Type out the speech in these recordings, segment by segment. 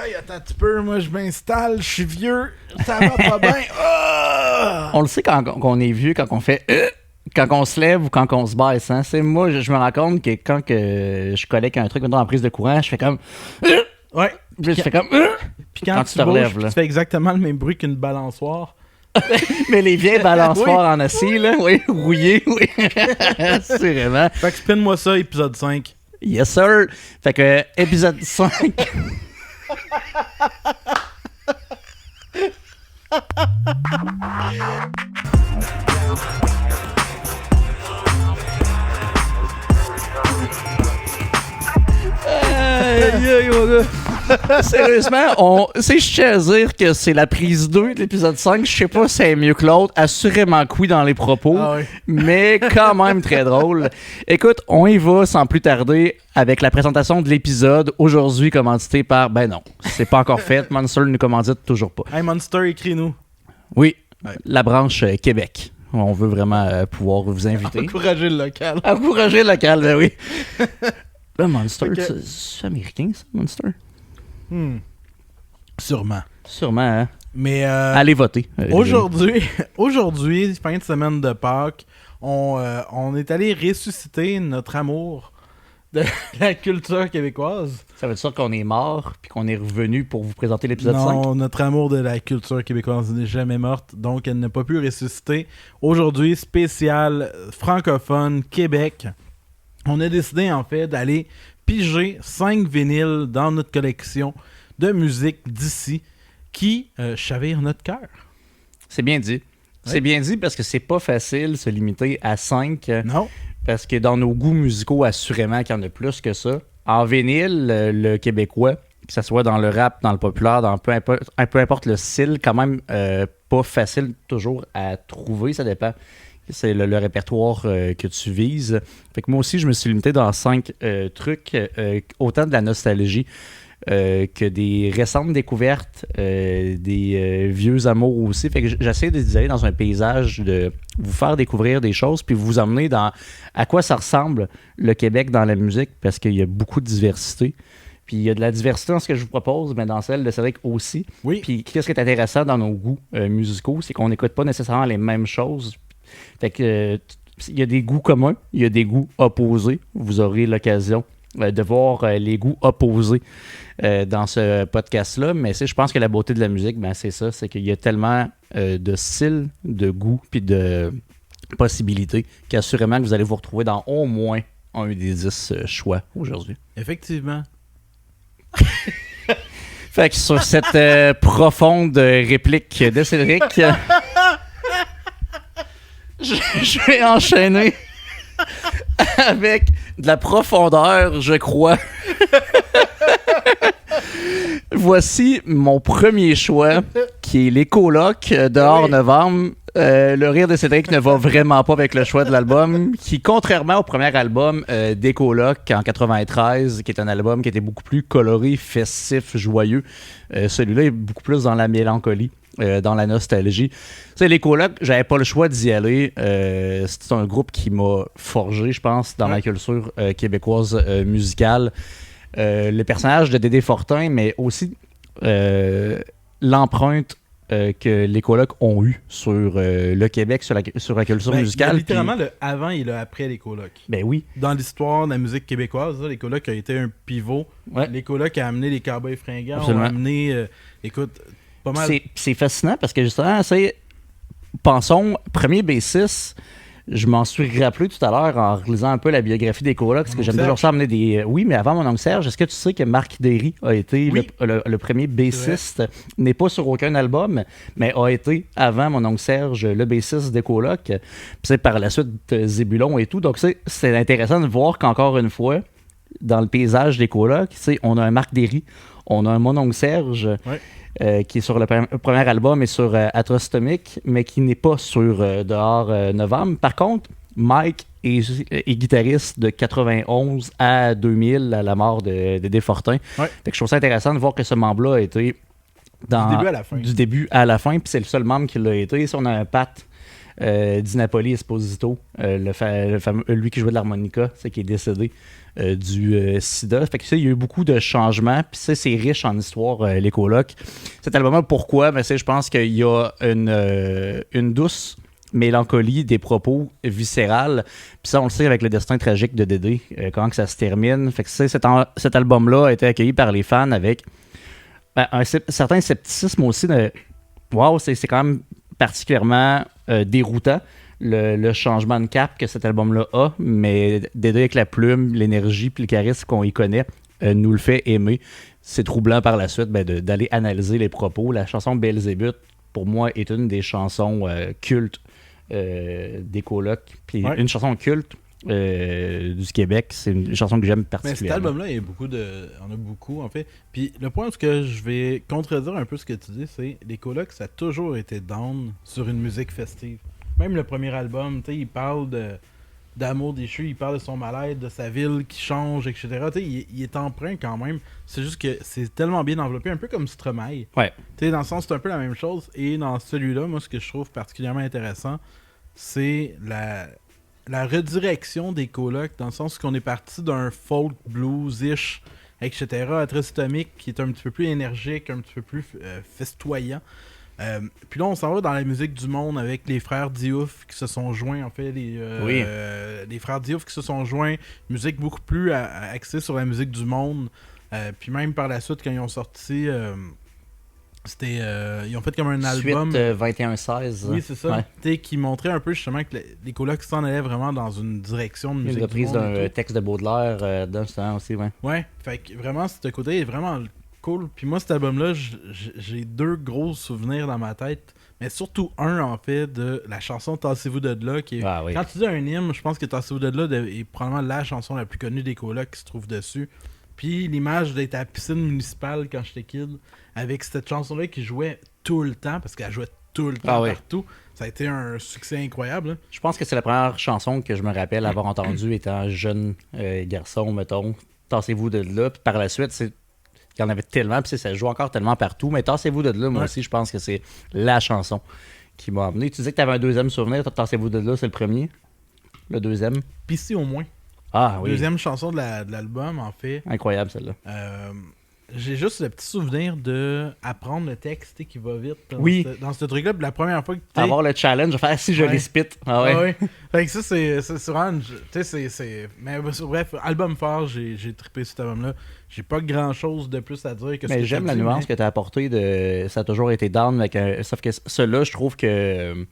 aïe, attends un petit peu, moi je m'installe, je suis vieux, ça va pas bien. On le sait quand on est vieux, quand on fait quand on se lève ou quand on se baisse. Hein? C'est moi, je me rends compte que quand je collecte un truc mettons, en prise de courant, je fais comme Ouais. Puis je fais comme Puis quand tu te relèves, tu fais exactement le même bruit qu'une balançoire. Mais les vieilles balançoires Oui. en acier, là, oui, rouillées, oui. C'est vraiment. Fait que spin-moi ça, épisode 5. Yes, sir. Fait que, épisode 5. Aïe, mon gars. Sérieusement, je tiens à dire que c'est la prise 2 de l'épisode 5. Je sais pas si c'est mieux que l'autre. Assurément que oui dans les propos. Ah oui. Mais quand même très drôle. Écoute, on y va sans plus tarder avec la présentation de l'épisode. Aujourd'hui, commandité par... Ben non, c'est pas encore fait. Monster ne nous commandite toujours pas. Hey Monster, écris-nous. Oui, Ouais. la branche Québec. On veut vraiment pouvoir vous inviter. Encourager le local. Encourager le local, ben oui. Là, Monster, Ok. c'est américain, ça, Monster? Sûrement. Sûrement, hein? Mais Allez voter. aujourd'hui, fin de semaine de Pâques, on est allé ressusciter notre amour de la culture québécoise. Ça veut dire qu'on est mort puis qu'on est revenu pour vous présenter l'épisode 5? Non, notre amour de la culture québécoise n'est jamais morte, donc elle n'a pas pu ressusciter. Aujourd'hui, spécial francophone Québec. On a décidé en fait d'aller piger 5 vinyles dans notre collection de musique d'ici qui chavirent notre cœur. C'est bien dit. C'est bien dit parce que c'est pas facile de se limiter à 5. Non? Parce que dans nos goûts musicaux, assurément qu'il y en a plus que ça. En vinyle, le québécois, que ce soit dans le rap, dans le populaire, dans peu importe le style, quand même pas facile toujours à trouver, ça dépend. C'est le répertoire que tu vises. Fait que moi aussi, je me suis limité dans 5 trucs, autant de la nostalgie que des récentes découvertes, des vieux amours aussi. Fait que j'essaie d'aller dans un paysage, de vous faire découvrir des choses, puis vous emmener dans à quoi ça ressemble le Québec dans la musique, parce qu'il y a beaucoup de diversité. Puis il y a de la diversité dans ce que je vous propose, mais dans celle de Cédric aussi. Oui. Puis qu'est-ce qui est intéressant dans nos goûts musicaux, c'est qu'on n'écoute pas nécessairement les mêmes choses. Fait que il y a des goûts communs, il y a des goûts opposés. Vous aurez l'occasion de voir les goûts opposés dans ce podcast-là. Mais je pense que la beauté de la musique, ben, c'est ça, c'est qu'il y a tellement de styles, de goûts, puis de possibilités qu'assurément que vous allez vous retrouver dans au moins un des 10 choix aujourd'hui. Effectivement. Fait que sur cette profonde réplique de Cédric, je vais enchaîner avec de la profondeur, je crois. Voici mon premier choix, qui est Les Colocs dehors Oui. novembre. Le rire de Cédric ne va vraiment pas avec le choix de l'album, qui, contrairement au premier album des Colocs en 93, qui est un album qui était beaucoup plus coloré, festif, joyeux, celui-là est beaucoup plus dans la mélancolie. Dans la nostalgie. Tu sais, les Colocs, j'avais pas le choix d'y aller. C'est un groupe qui m'a forgé, je pense, dans ma culture québécoise musicale. Le personnage de Dédé Fortin, mais aussi l'empreinte que les Colocs ont eue sur le Québec, sur la culture Ben, musicale. il y a littéralement le avant et le après les colocs. Ben oui. Dans l'histoire de la musique québécoise, là, les colocs ont été un pivot. Ouais. Les colocs ont amené les Cowboys fringants, Absolument. ont amené, écoute, pas mal. C'est fascinant parce que justement, pensons, premier B6, je m'en suis rappelé tout à l'heure en relisant un peu la biographie des Colocs, parce que j'aime toujours ça amener des... Oui, mais avant mon oncle Serge, est-ce que tu sais que Marc Derry a été Oui. le premier bassiste, n'est pas sur aucun album, mais a été avant mon oncle Serge le bassiste des Colocs, puis c'est par la suite Zébulon et tout, donc c'est intéressant de voir qu'encore une fois, dans le paysage des Colocs, on a un Marc Derry, on a un mon oncle Serge, qui est sur le premier album et sur Atrostomique, mais qui n'est pas sur Dehors Novembre. Par contre, Mike est guitariste de 91 à 2000, à la mort de Dédé Fortin. Ouais. Fait que je trouve ça intéressant de voir que ce membre-là a été Du début à la fin. Du début à la fin, puis c'est le seul membre qui l'a été. Si on a un Pat Di Napoli Esposito, le fameux, lui qui jouait de l'harmonica, c'est qui est décédé du sida. Fait que il y a eu beaucoup de changements, puis c'est riche en histoire, les colocs. Cet album-là, pourquoi? Ben, je pense qu'il y a une douce mélancolie des propos viscérales. Puis ça, on le sait avec le destin tragique de Dédé, comment que ça se termine. Fait que cet album-là a été accueilli par les fans avec un certain scepticisme aussi. Wow, c'est quand même particulièrement déroutant. Le changement de cap que cet album-là a, mais Dédé avec la plume, l'énergie puis le charisme qu'on y connaît nous le fait aimer. C'est troublant par la suite d'aller analyser les propos. La chanson Belzébuth, pour moi, est une des chansons cultes des colocs. Puis une chanson culte du Québec, c'est une chanson que j'aime particulièrement. Mais cet album-là, il y a on a beaucoup, en fait. Puis le point où je vais contredire un peu ce que tu dis, c'est les colocs, ça a toujours été down sur une musique festive. Même le premier album, tu sais, il parle d'amour déchu, il parle de son mal-être, de sa ville qui change, etc. Tu sais, il est empreint quand même. C'est juste que c'est tellement bien enveloppé, un peu comme Stromae. Ouais. Tu sais, dans le sens, c'est un peu la même chose. Et dans celui-là, moi, ce que je trouve particulièrement intéressant, c'est la redirection des colocs, dans le sens qu'on est parti d'un folk blues-ish, etc., à Tristomique, qui est un petit peu plus énergique, un petit peu plus festoyant. Puis là, on s'en va dans la musique du monde avec les frères Diouf qui se sont joints, en fait, les frères Diouf qui se sont joints, musique beaucoup plus axée sur la musique du monde. Puis même par la suite, quand ils ont sorti, ils ont fait comme un album. Suite 21-16. Oui, c'est ça. Ouais. Qui montrait un peu justement que les colocs s'en allaient vraiment dans une direction de musique. Une reprise du monde d'un texte de Baudelaire d'un temps aussi, ouais. Ouais, fait que vraiment, ce côté est vraiment cool. Puis moi, cet album-là, j'ai deux gros souvenirs dans ma tête. Mais surtout un, en fait, de la chanson Tassez-vous de là. Qui est... oui. Quand tu dis un hymne, je pense que Tassez-vous de là est probablement la chanson la plus connue des colocs qui se trouve dessus. Puis l'image d'être à la piscine municipale quand j'étais kid, avec cette chanson-là qui jouait tout le temps, parce qu'elle jouait tout le temps partout. Ça a été un succès incroyable. Hein? Je pense que c'est la première chanson que je me rappelle avoir entendue étant jeune garçon, mettons. Tassez-vous de là. Puis par la suite, il y en avait tellement, puis ça joue encore tellement partout. Mais Tassez-vous de là, moi aussi, je pense que c'est la chanson qui m'a amené. Tu disais que tu avais un deuxième souvenir. Tassez-vous de là, c'est le premier. Le deuxième. Puis si au moins. Ah oui. Deuxième chanson de l'album, en fait. Incroyable, celle-là. J'ai juste le petit souvenir de apprendre le texte qui va vite dans ce truc-là. Puis la première fois que avoir le challenge, de faire si je les spit. Ah ouais. Fait que ça, c'est vraiment... Mais bref, album fort, j'ai trippé cet album-là. J'ai pas grand-chose de plus à dire que ce que j'aime la nuance que tu as apportée de... Ça a toujours été down, sauf que celui-là, je trouve que...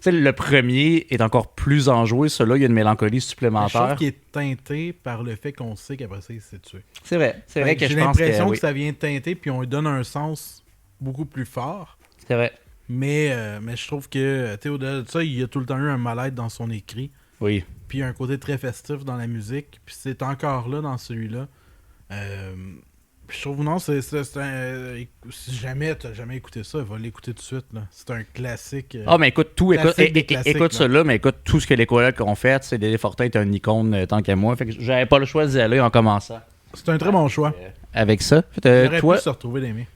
le premier est encore plus enjoué. Celui-là, il y a une mélancolie supplémentaire. Je trouve qu'il est teinté par le fait qu'on sait qu'après ça, il s'est tué. C'est vrai. C'est vrai que j'ai l'impression que ça vient teinter, puis on lui donne un sens beaucoup plus fort. C'est vrai. Mais je trouve que, au-delà de ça, il y a tout le temps eu un mal-être dans son écrit. Oui. Puis un côté très festif dans la musique. Puis c'est encore là dans celui-là. Je trouve, non, c'est si jamais t'as jamais écouté ça, va l'écouter tout de suite. Là. C'est un classique. Mais écoute tout. Écoute ça là, mais écoute tout ce que les colocs ont fait. C'est Dédé Fortin est une icône tant qu'à moi. Fait que j'avais pas le choix d'y aller en commençant. C'est un très bon choix. Avec ça. J'aurais pu se retrouver d'aimer.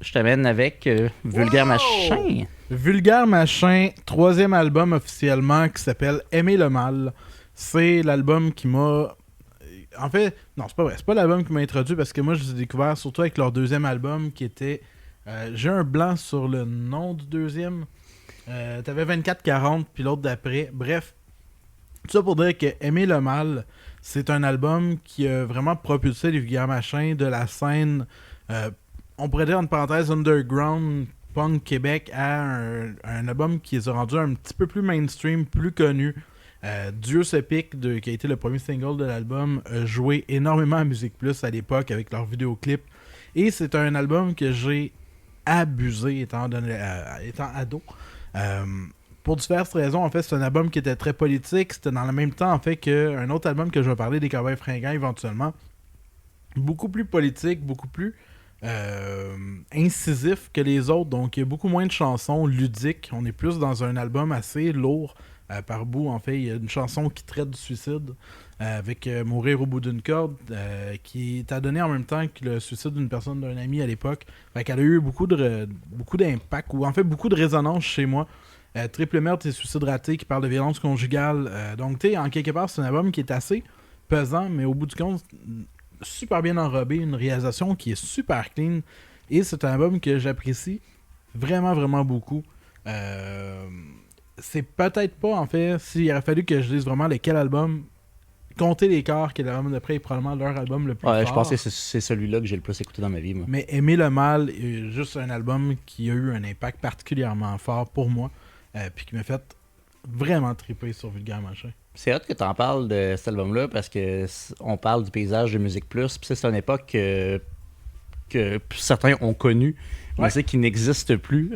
Je t'amène avec Vulgaire Machin. Vulgaire Machin, troisième album officiellement qui s'appelle Aimer le mal. C'est l'album qui m'a... En fait, non, c'est pas vrai. C'est pas l'album qui m'a introduit parce que moi, je les ai découverts surtout avec leur deuxième album qui était... j'ai un blanc sur le nom du deuxième. T'avais 24-40 puis l'autre d'après. Bref, tout ça pour dire que Aimer le mal, c'est un album qui a vraiment propulsé les Vulgaires Machins de la scène... on pourrait dire, entre parenthèses, underground punk Québec à un album qui les a rendus un petit peu plus mainstream, plus connu. Dieu se pique, qui a été le premier single de l'album, a joué énormément à Musique Plus à l'époque avec leurs vidéoclips. Et c'est un album que j'ai abusé étant ado. Pour diverses raisons, en fait, c'est un album qui était très politique. C'était dans le même temps, en fait, qu'un autre album que je vais parler, des Cowboys Fringants, éventuellement. Beaucoup plus politique, beaucoup plus incisif que les autres. Donc, il y a beaucoup moins de chansons ludiques. On est plus dans un album assez lourd. Par bout, en fait, il y a une chanson qui traite du suicide avec Mourir au bout d'une corde qui t'a donné en même temps que le suicide d'une personne, d'un ami à l'époque. Fait qu'elle a eu beaucoup d'impact, ou en fait beaucoup de résonance chez moi. Triple meurtre et suicide raté qui parle de violence conjugale. Donc, tu sais, en quelque part, c'est un album qui est assez pesant, mais au bout du compte, super bien enrobé, une réalisation qui est super clean. Et c'est un album que j'apprécie vraiment, vraiment beaucoup. C'est peut-être pas, en fait, s'il aurait fallu que je dise vraiment lequel album, compter les corps, qui est l'album d'après, est probablement leur album le plus fort. Je pense que c'est celui-là que j'ai le plus écouté dans ma vie, moi. Mais Aimer le mal est juste un album qui a eu un impact particulièrement fort pour moi, puis qui m'a fait vraiment triper sur Vulgaire Machin. C'est hot que tu en parles de cet album-là parce que on parle du paysage de Musique Plus. Puis c'est une époque que certains ont connu, mais c'est qui n'existe plus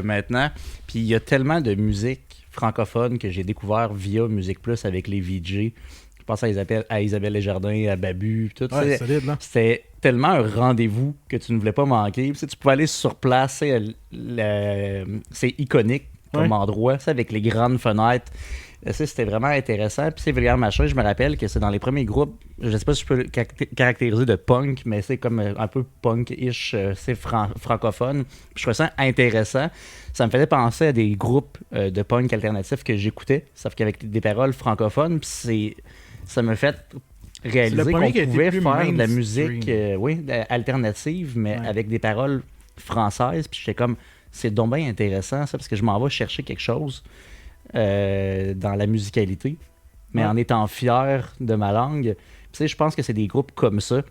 maintenant. Puis il y a tellement de musique francophone que j'ai découvert via Musique Plus avec les VJ. Je pense à Isabelle Desjardins, à Babu, tout ça. Solide, là. C'était tellement un rendez-vous que tu ne voulais pas manquer. Puis, tu pouvais aller sur place, c'est iconique comme endroit, avec les grandes fenêtres. C'était vraiment intéressant. Puis c'est Vulgaire Machin, je me rappelle que c'est dans les premiers groupes, je sais pas si je peux le caractériser de punk, mais c'est comme un peu punk-ish, c'est francophone. Puis je trouvais ça intéressant. Ça me faisait penser à des groupes de punk alternatifs que j'écoutais, sauf qu'avec des paroles francophones. Puis ça me fait réaliser qu'on pouvait faire de la musique alternative, mais avec des paroles françaises. Puis j'étais comme, c'est donc bien intéressant ça, parce que je m'en vais chercher quelque chose dans la musicalité, mais en étant fier de ma langue. Puis, je pense que c'est des groupes comme ça,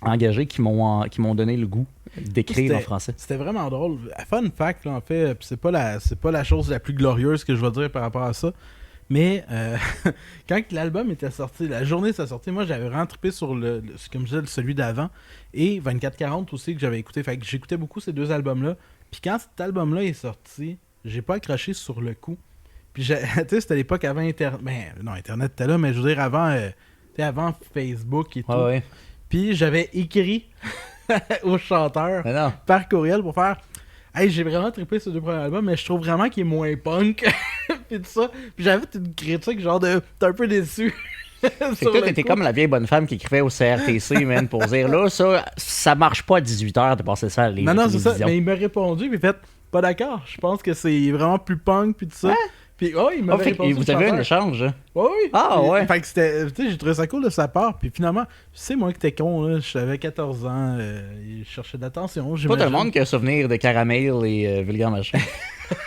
engagés, qui m'ont donné le goût d'écrire en français. C'était vraiment drôle. Fun fact, là, en fait, c'est pas la chose la plus glorieuse que je vais dire par rapport à ça, mais quand l'album était sorti, la journée de sa sortie, moi j'avais vraiment trippé sur comme je disais, celui d'avant, et 24-40 aussi que j'avais écouté. Fait que j'écoutais beaucoup ces deux albums-là. Puis quand cet album-là est sorti, j'ai pas accroché sur le coup. Puis, tu sais, c'était l'époque avant Internet. Ben, non, Internet était là, mais je veux dire, avant Facebook et tout. Ouais. Puis, j'avais écrit au chanteur par courriel pour faire hey, j'ai vraiment trippé ce deux premiers albums, mais je trouve vraiment qu'il est moins punk. Puis tout ça. Puis, j'avais fait une critique, genre de. T'es un peu déçu. C'est que toi, t'étais comme la vieille bonne femme qui écrivait au CRTC, man, pour dire là, ça marche pas à 18h de passer ça à les Non, c'est ça. Mais il m'a répondu, puis fait pas d'accord. Je pense que c'est vraiment plus punk, puis tout ça. Puis, il m'avait répondu. Vous avez un échange, hein? Oui. Ouais. Fait que c'était, tu sais, j'ai trouvé ça cool de sa part. Puis finalement, c'est moi qui étais con, là. J'avais 14 ans, je cherchais de l'attention. Pas tout le monde qui a souvenir de Caramel et Vulgaire Machin.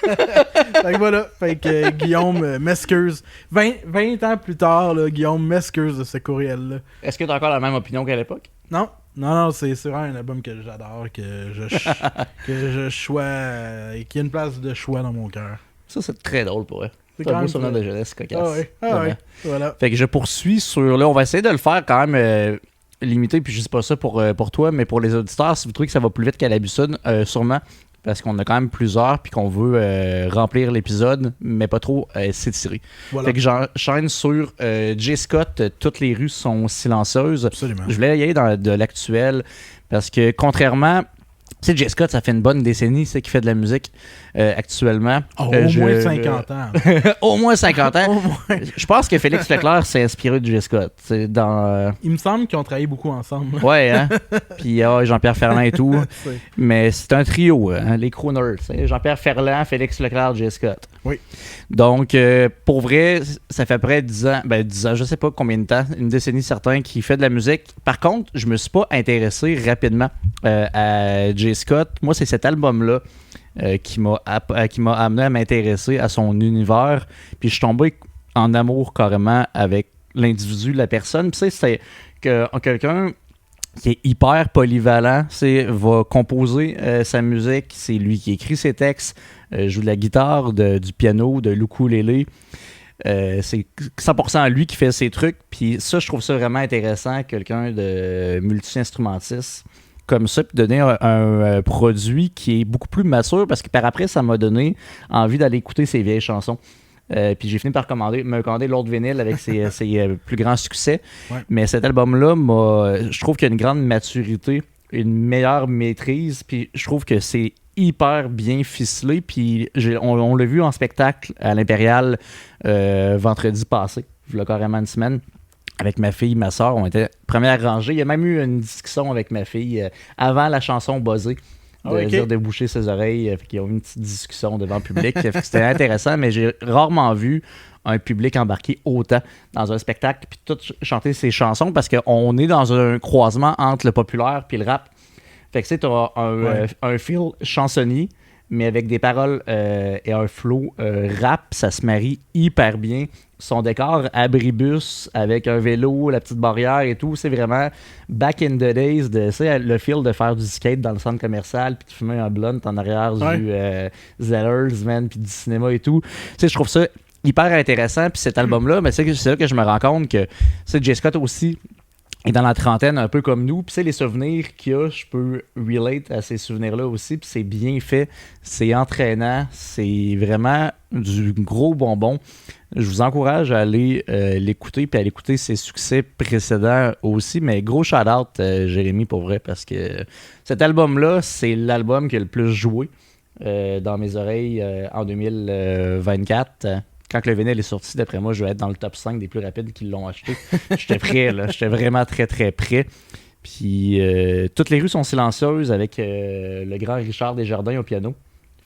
Fait que voilà. Fait que Guillaume m'excuse. 20 ans plus tard, là, Guillaume m'excuse de ce courriel-là. Est-ce que tu as encore la même opinion qu'à l'époque? Non, c'est vraiment un album que j'adore, que je choisis, et qui a une place de choix dans mon cœur. Ça, c'est très drôle pour eux. C'est un beau souvenir de jeunesse, cocasse. Voilà. Fait que je poursuis sur... Là, on va essayer de le faire quand même limité, puis je dis pas ça pour toi, mais pour les auditeurs, si vous trouvez que ça va plus vite qu'à l'habitude, sûrement, parce qu'on a quand même plusieurs, puis qu'on veut remplir l'épisode, mais pas trop s'étirer. Voilà. Fait que j'enchaîne sur J. Scott, Toutes les rues sont silencieuses. Absolument. Je voulais y aller dans de l'actuel, parce que contrairement... Tu sais, J. Scott, ça fait une bonne décennie, c'est qu'il fait de la musique actuellement. Au moins 50 ans. Au moins 50 ans. Je pense que Félix Leclerc s'est inspiré de J. Scott. Il me semble qu'ils ont travaillé beaucoup ensemble. Ouais, hein? Puis Jean-Pierre Ferland et tout. Mais c'est un trio, hein? Les crooners. Jean-Pierre Ferland, Félix Leclerc, J. Scott. Oui. Donc, pour vrai, ça fait près de 10 ans. Ben, 10 ans, je sais pas combien de temps. Une décennie certain qui fait de la musique. Par contre, je me suis pas intéressé rapidement à J. Scott. Moi, c'est cet album-là qui m'a amené à m'intéresser à son univers. Puis je suis tombé en amour carrément avec l'individu, la personne. Puis c'est quelqu'un qui est hyper polyvalent, va composer sa musique, c'est lui qui écrit ses textes, joue de la guitare, du piano, de l'ukulélé. C'est 100% lui qui fait ses trucs. Puis ça, je trouve ça vraiment intéressant, quelqu'un de multi-instrumentiste comme ça, puis donner un produit qui est beaucoup plus mature, parce que par après, ça m'a donné envie d'aller écouter ses vieilles chansons. Puis j'ai fini par me commander l'autre vinyle avec ses plus grands succès. Ouais. Mais cet album-là, je trouve qu'il y a une grande maturité, une meilleure maîtrise, puis je trouve que c'est hyper bien ficelé. Puis on l'a vu en spectacle à l'Impérial vendredi passé, il y a carrément une semaine. Avec ma fille, ma soeur, on était première rangée. Il y a même eu une discussion avec ma fille avant la chanson buzzée. dire de boucher ses oreilles. Fait qu'ils ont eu une petite discussion devant le public. Fait que c'était intéressant, mais j'ai rarement vu un public embarqué autant dans un spectacle puis tout chanter ses chansons parce qu'on est dans un croisement entre le populaire puis le rap. Fait que tu as un feel chansonnier, mais avec des paroles et un flow rap, ça se marie hyper bien. Son décor abribus avec un vélo, la petite barrière et tout, c'est vraiment back in the days de le feel de faire du skate dans le centre commercial puis de fumer un blunt en arrière du Zellers, man, puis du cinéma et tout. Je trouve ça hyper intéressant. Puis cet album-là, mais c'est là que je me rends compte que J. Scott aussi est dans la trentaine, un peu comme nous. Puis les souvenirs qu'il a, je peux relate à ces souvenirs-là aussi. Puis c'est bien fait, c'est entraînant, c'est vraiment du gros bonbon. Je vous encourage à aller l'écouter puis à l'écouter ses succès précédents aussi. Mais gros shout-out, Jérémy, pour vrai, parce que cet album-là, c'est l'album qui a le plus joué dans mes oreilles en 2024. Quand le vinyle est sorti, d'après moi, je vais être dans le top 5 des plus rapides qui l'ont acheté. J'étais prêt, là. J'étais vraiment très, très prêt. Puis, toutes les rues sont silencieuses avec le grand Richard Desjardins au piano.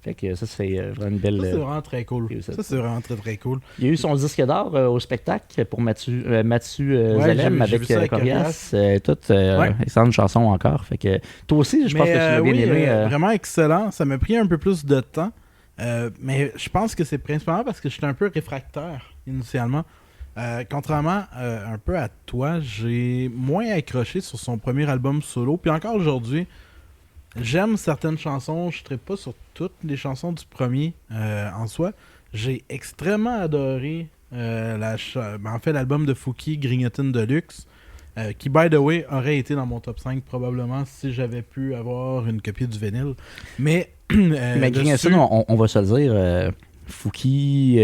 Fait que ça, c'est vraiment une belle... Ça, c'est vraiment très cool. Ça, c'est vraiment très, très cool. Il y a eu son disque d'or au spectacle pour Mathieu Zalem avec Corias. Excellente chanson encore. Fait que toi aussi, je pense que tu l'as bien aimé. Vraiment excellent. Ça m'a pris un peu plus de temps. Mais je pense que c'est principalement parce que j'étais un peu réfractaire initialement. Contrairement un peu à toi, j'ai moins accroché sur son premier album solo. Puis encore aujourd'hui, j'aime certaines chansons. Je ne trippe pas sur toutes les chansons du premier en soi. J'ai extrêmement adoré l'album de Fouki, Grignotin Deluxe. Qui, by the way, aurait été dans mon top 5 probablement si j'avais pu avoir une copie du vinyle. Mais Grignotin, on va se le dire, Fouki...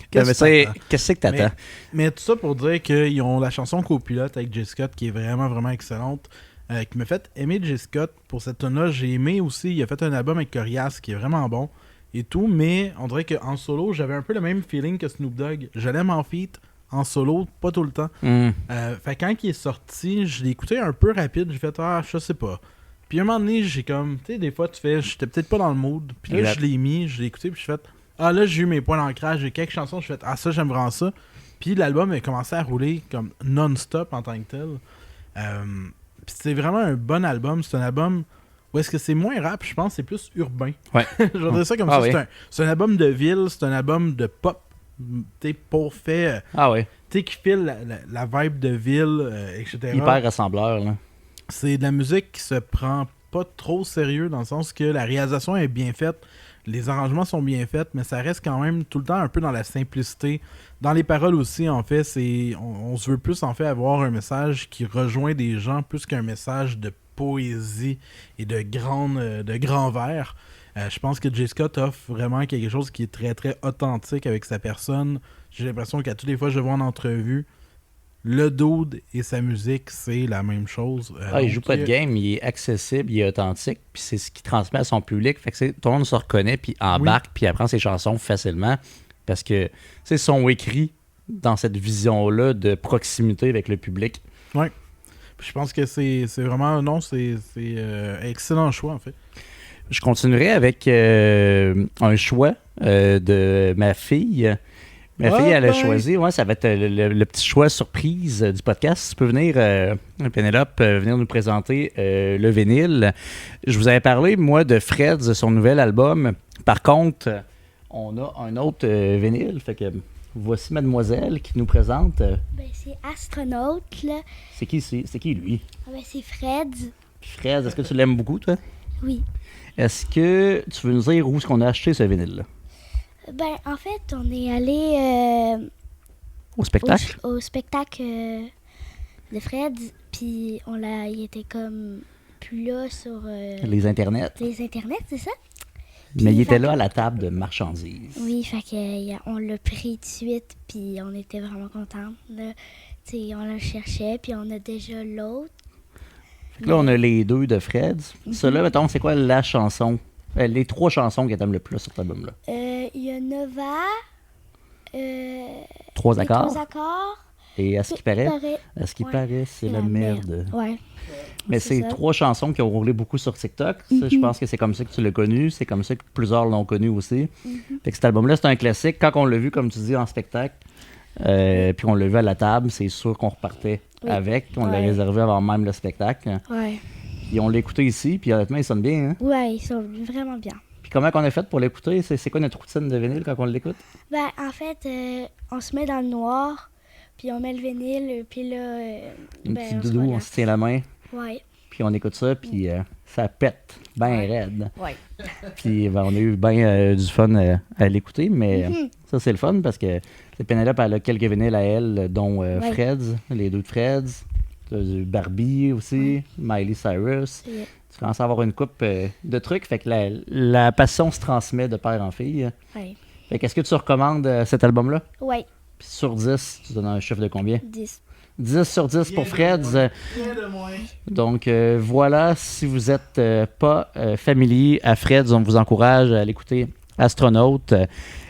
Qu'est-ce que t'attends? Mais tout ça pour dire qu'ils ont la chanson copilote avec J. Scott qui est vraiment, vraiment excellente. Qui m'a fait aimer J. Scott pour cette tune-là. J'ai aimé aussi, il a fait un album avec Corias qui est vraiment bon et tout, mais on dirait qu'en solo, j'avais un peu le même feeling que Snoop Dogg. Je l'aime en feat, en solo, pas tout le temps. Fait quand il est sorti, je l'ai écouté un peu rapide, j'ai fait je sais pas. Puis à un moment donné, j'ai comme, tu sais, des fois tu fais, j'étais peut-être pas dans le mood, puis là je l'ai mis, je l'ai écouté, puis je fait, là j'ai eu mes points d'ancrage, j'ai quelques chansons, je fais, ça j'aime vraiment ça. Puis l'album a commencé à rouler comme non-stop en tant que tel. Puis c'est vraiment un bon album, c'est un album où est-ce que c'est moins rap, je pense, c'est plus urbain. Ouais. Je vais dire ça comme ça, c'est un album de ville, c'est un album de pop. T'es pour fait t'sais qui file la vibe de ville, etc. Hyper rassembleur là. C'est de la musique qui se prend pas trop sérieux dans le sens que la réalisation est bien faite, les arrangements sont bien faits, mais ça reste quand même tout le temps un peu dans la simplicité. Dans les paroles aussi, en fait, on se veut plus en fait avoir un message qui rejoint des gens plus qu'un message de poésie et de grands vers. Je pense que J. Scott offre vraiment quelque chose qui est très très authentique avec sa personne. J'ai l'impression qu'à toutes les fois que je le vois en entrevue, le dude et sa musique, c'est la même chose. Il joue pas de game, il est accessible, il est authentique, puis c'est ce qu'il transmet à son public. Fait que tout le monde se reconnaît, puis embarque, puis apprend ses chansons facilement. Parce que sont écrits dans cette vision-là de proximité avec le public. Oui. Je pense que c'est vraiment... Non, c'est excellent choix, en fait. Je continuerai avec un choix de ma fille. Ma fille, elle a choisi, ça va être le petit choix surprise du podcast. Tu peux venir, Pénélope, venir nous présenter le vinyle. Je vous avais parlé, moi, de Fred's, son nouvel album. Par contre, on a un autre vinyle. Fait que voici Mademoiselle qui nous présente. C'est Astronaute, là. C'est qui, lui? C'est Fred's. Fred's, est-ce que tu l'aimes beaucoup, toi? Oui. Est-ce que tu veux nous dire où est-ce qu'on a acheté ce vinyle-là? En fait, on est allé au spectacle? Au spectacle de Fred, puis il était comme plus là sur... les internets? Les internets, c'est ça? Mais il était là à la table de marchandises. Oui, fait que on l'a pris tout de suite, puis on était vraiment contents. Là, on le cherchait, puis on a déjà l'autre. Fait que là, on a les deux de Fred. Ceux-là, mettons, c'est quoi la chanson? Les 3 chansons que t'aimes le plus sur cet album-là. Il y a Nova. 3 accords. 3 accords. Et à ce qui paraît, c'est la merde. Ouais. Mais C'est c'est ça. 3 chansons qui ont roulé beaucoup sur TikTok. Ça, je pense que c'est comme ça que tu l'as connu. C'est comme ça que plusieurs l'ont connu aussi. Fait que cet album-là, c'est un classique. Quand on l'a vu, comme tu dis, en spectacle, puis on l'a vu à la table, c'est sûr qu'on repartait avec. On l'a Ouais. réservé avant même le spectacle. Ouais. Puis on l'a écouté ici, puis honnêtement, il sonne bien. Hein? Ouais, ils sont vraiment bien. Puis comment qu'on a fait pour l'écouter? C'est quoi notre routine de vinyle quand on l'écoute? Ben, en fait, on se met dans le noir, puis on met le vinyle, puis là, Une ben, petite on se doudou, on relaxe. se tient la main, Ouais. puis on écoute ça, puis ça pète bien raide. Ouais. Puis ben, on a eu bien du fun à l'écouter, mais ça, c'est le fun parce que Pénélope, elle a quelques vinyles à elle, dont Freds, les 2 de Freds. T'as du Barbie aussi, Miley Cyrus. Yeah. Tu commences à avoir une coupe de trucs, fait que la passion se transmet de père en fille. Ouais. Fait qu'est-ce que tu recommandes cet album-là? Ouais. Puis sur 10, tu donnes un chiffre de combien? 10. 10 sur 10 pour Freds. Rien de moins. Donc voilà, si vous n'êtes pas familier à Freds, on vous encourage à l'écouter Astronaute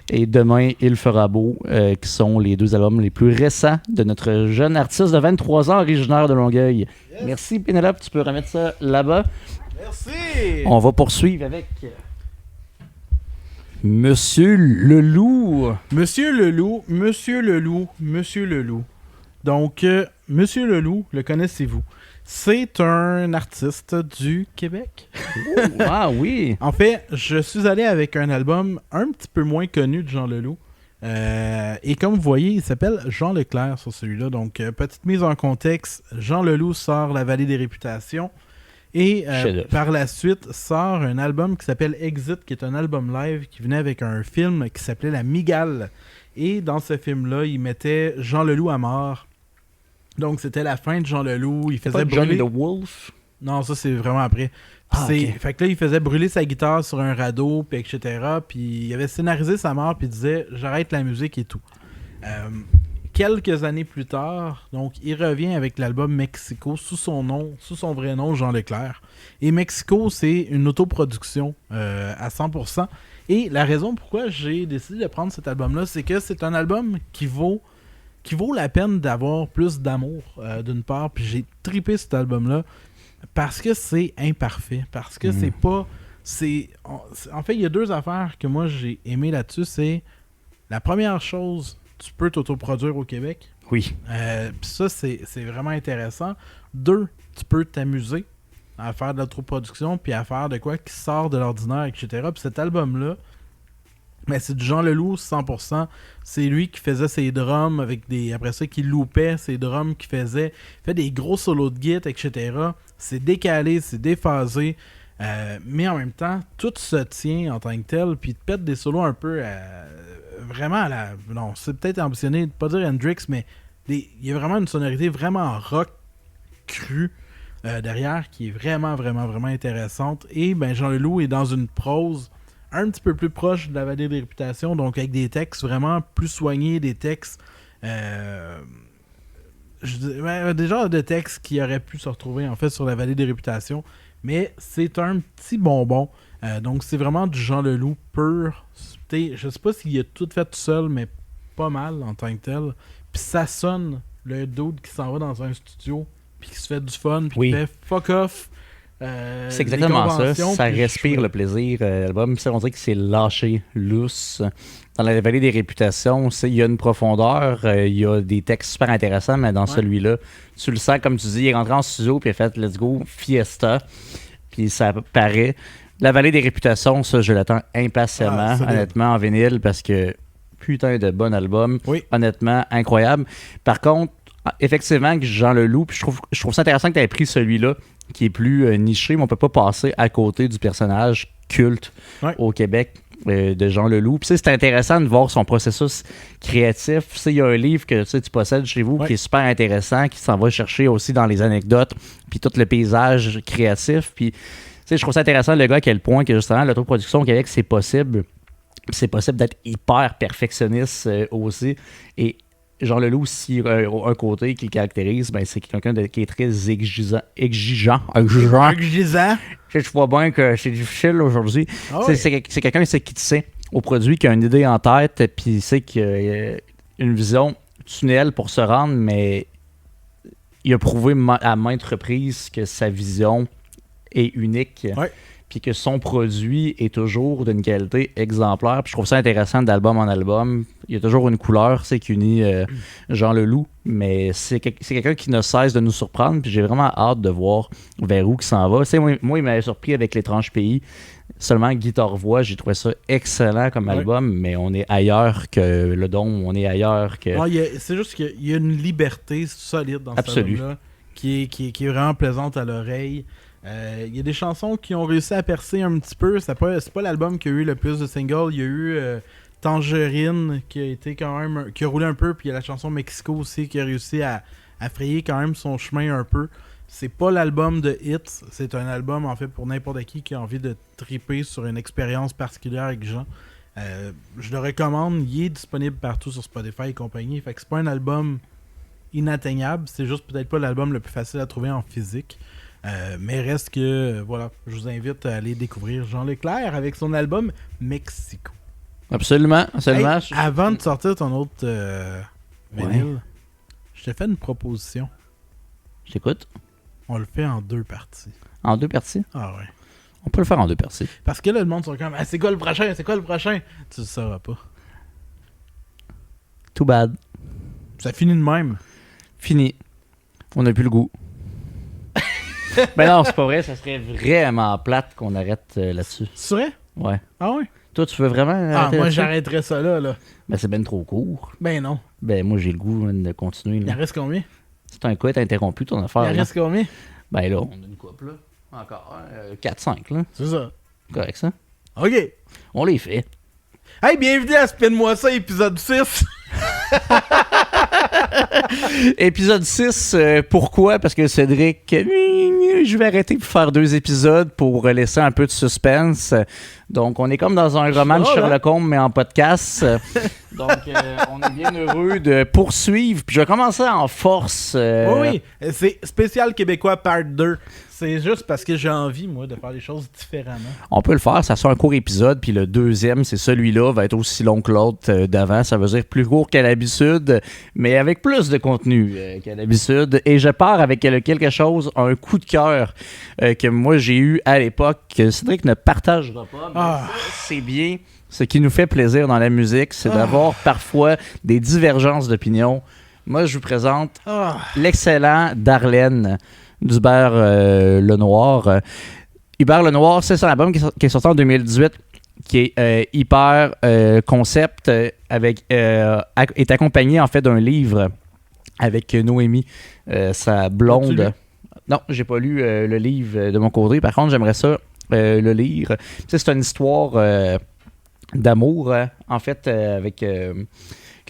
et Demain il fera beau, qui sont les 2 albums les plus récents de notre jeune artiste de 23 ans originaire de Longueuil. Yes. Merci Pénélope, tu peux remettre ça là-bas. Merci. On va poursuivre avec Monsieur Leloup. Monsieur Leloup, Monsieur Leloup, Monsieur Leloup. Donc, Monsieur Leloup, le connaissez-vous? C'est un artiste du Québec. Ah oui. En fait, je suis allé avec un album un petit peu moins connu de Jean Leloup. Et comme vous voyez, il s'appelle Jean Leclerc sur celui-là. Donc, petite mise en contexte, Jean Leloup sort La Vallée des Réputations. Et Chef-d'œuvre. par la suite, sort un album qui s'appelle Exit, qui est un album live qui venait avec un film qui s'appelait La Migale. Et dans ce film-là, il mettait Jean Leloup à mort. Donc, c'était la fin de Jean Leloup. Il faisait Pas Johnny brûler... the Wolf. Non, ça, c'est vraiment après. Puis Ah, c'est... ok. Fait que là, il faisait brûler sa guitare sur un radeau, puis etc. Puis il avait scénarisé sa mort, puis il disait « J'arrête la musique et tout ». Quelques années plus tard, donc, il revient avec l'album Mexico sous son nom, sous son vrai nom, Jean Leclerc. Et Mexico, c'est une autoproduction à 100%. Et la raison pourquoi j'ai décidé de prendre cet album-là, c'est que c'est un album qui vaut la peine d'avoir plus d'amour, d'une part. Puis j'ai trippé cet album-là parce que c'est imparfait. Parce que c'est pas... En fait, il y a 2 affaires que moi j'ai aimé là-dessus. C'est la première chose, tu peux t'autoproduire au Québec. Oui. Puis ça, c'est vraiment intéressant. 2, tu peux t'amuser à faire de l'autoproduction puis à faire de quoi qui sort de l'ordinaire, etc. Puis cet album-là, ben, c'est du Jean Leloup 100%. C'est lui qui faisait ses drums avec des... Après ça, qui loupait ses drums, qui fait des gros solos de guitare, etc. C'est décalé, c'est déphasé. Mais en même temps, tout se tient en tant que tel. Puis il te pète des solos un peu vraiment à la... Non, c'est peut-être ambitionné de pas dire Hendrix, mais il y a vraiment une sonorité vraiment rock crue derrière qui est vraiment, vraiment, vraiment intéressante. Et ben Jean Leloup est dans une prose un petit peu plus proche de La Vallée des Réputations, donc avec des textes vraiment plus soignés, des textes des genres de textes qui auraient pu se retrouver en fait sur La Vallée des Réputations, mais c'est un petit bonbon. Donc c'est vraiment du Jean Leloup pur. Je sais pas s'il a tout fait tout seul, mais pas mal en tant que tel. Puis ça sonne le dude qui s'en va dans un studio puis qui se fait du fun puis qui fait fuck off. C'est exactement ça. Ça puis respire le plaisir. L'album, on dirait que c'est lâché, lousse. Dans La Vallée des Réputations, il y a une profondeur, il y a des textes super intéressants, mais dans celui-là, tu le sens, comme tu dis, il est rentré en studio puis il a fait let's go, fiesta. Puis ça paraît. La Vallée des Réputations, ça, je l'attends impatiemment, honnêtement, en vinyle, parce que putain de bon album. Oui. Honnêtement, incroyable. Par contre, effectivement, que Jean Leloup, puis je trouve ça intéressant que tu aies pris celui-là, qui est plus niché, mais on peut pas passer à côté du personnage culte au Québec de Jean Leloup. Puis c'est intéressant de voir son processus créatif. Il y a un livre que tu possèdes chez vous qui est super intéressant, qui s'en va chercher aussi dans les anecdotes, puis tout le paysage créatif. Puis je trouve ça intéressant le gars à quel point que justement l'autoproduction au Québec, c'est possible. C'est possible d'être hyper perfectionniste aussi. Et Jean Leloup, si un côté qui le caractérise, ben, c'est quelqu'un qui est très exigeant. Je vois bien que c'est difficile aujourd'hui. C'est quelqu'un qui te sait au produit, qui a une idée en tête, puis il sait qu'il a une vision tunnel pour se rendre, mais il a prouvé à maintes reprises que sa vision est unique. Ouais. Puis que son produit est toujours d'une qualité exemplaire. Puis je trouve ça intéressant d'album en album. Il y a toujours une couleur, c'est qui unit Jean Leloup, mais c'est quelqu'un qui ne cesse de nous surprendre. Puis j'ai vraiment hâte de voir vers où il s'en va. Moi, il m'avait surpris avec L'Étrange Pays. Seulement guitare-voix, j'ai trouvé ça excellent comme album, mais on est ailleurs que Le Dôme, on est ailleurs que... C'est juste qu'il y a une liberté solide dans cet album-là qui est vraiment plaisante à l'oreille. Il y a des chansons qui ont réussi à percer un petit peu. C'est pas l'album qui a eu le plus de singles. Il y a eu Tangerine qui a été quand même qui a roulé un peu, puis il y a la chanson Mexico aussi qui a réussi à frayer quand même son chemin un peu. C'est pas l'album de hits, c'est un album en fait pour n'importe qui a envie de triper sur une expérience particulière avec Jean. Je le recommande, il est disponible partout sur Spotify et compagnie. Fait que c'est pas un album inatteignable, c'est juste peut-être pas l'album le plus facile à trouver en physique. Mais reste que, voilà, je vous invite à aller découvrir Jean Leclerc avec son album Mexico. Absolument. Hey, avant de sortir ton autre vinyle, je t'ai fait une proposition. Je t'écoute. On le fait en 2 parties. En 2 parties? Ah ouais. On peut le faire en 2 parties. Parce que là, le monde sont comme, c'est quoi le prochain? C'est quoi le prochain? Tu le sauras pas. Too bad. Ça finit de même. Fini. On n'a plus le goût. Ben non, c'est pas vrai. Ça serait vraiment plate qu'on arrête là-dessus. C'est vrai? Ouais. Ah ouais? Toi, tu veux vraiment arrêter moi, là-dessus? j'arrêterais ça là. Ben, c'est ben trop court. Ben non. Ben, moi, j'ai le goût de continuer. Il en reste combien? C'est un coup, t'as interrompu ton affaire. Il en reste combien? Ben là, on a une couple, là. Encore 4-5, là. C'est ça. Correct, ça? OK. On les fait. Hey, bienvenue à Spin-moi ça, épisode 6. Épisode 6, pourquoi? Parce que Cédric, je vais arrêter de faire 2 épisodes pour laisser un peu de suspense. Donc, on est comme dans un roman de Sherlock Holmes, mais en podcast. Donc, on est bien heureux de poursuivre. Puis je vais commencer en force. Oui, c'est spécial québécois part 2. C'est juste parce que j'ai envie, moi, de faire les choses différemment. On peut le faire, ça sort un court épisode, puis le deuxième, c'est celui-là, va être aussi long que l'autre d'avant. Ça veut dire plus court qu'à l'habitude, mais avec plus de contenu qu'à l'habitude. Et je pars avec quelque chose, un coup de cœur que moi j'ai eu à l'époque, que Cédric ne partagera pas, mais ça, c'est bien. Ce qui nous fait plaisir dans la musique, c'est d'avoir parfois des divergences d'opinion. Moi, je vous présente l'excellent Darlene d'Hubert Lenoir. Hubert Lenoir, c'est son album qui est sorti en 2018, qui est hyper concept, est accompagné en fait d'un livre avec Noémie, sa blonde. Non, j'ai pas lu le livre de mon côté. Par contre, j'aimerais ça le lire. C'est une histoire d'amour, en fait, avec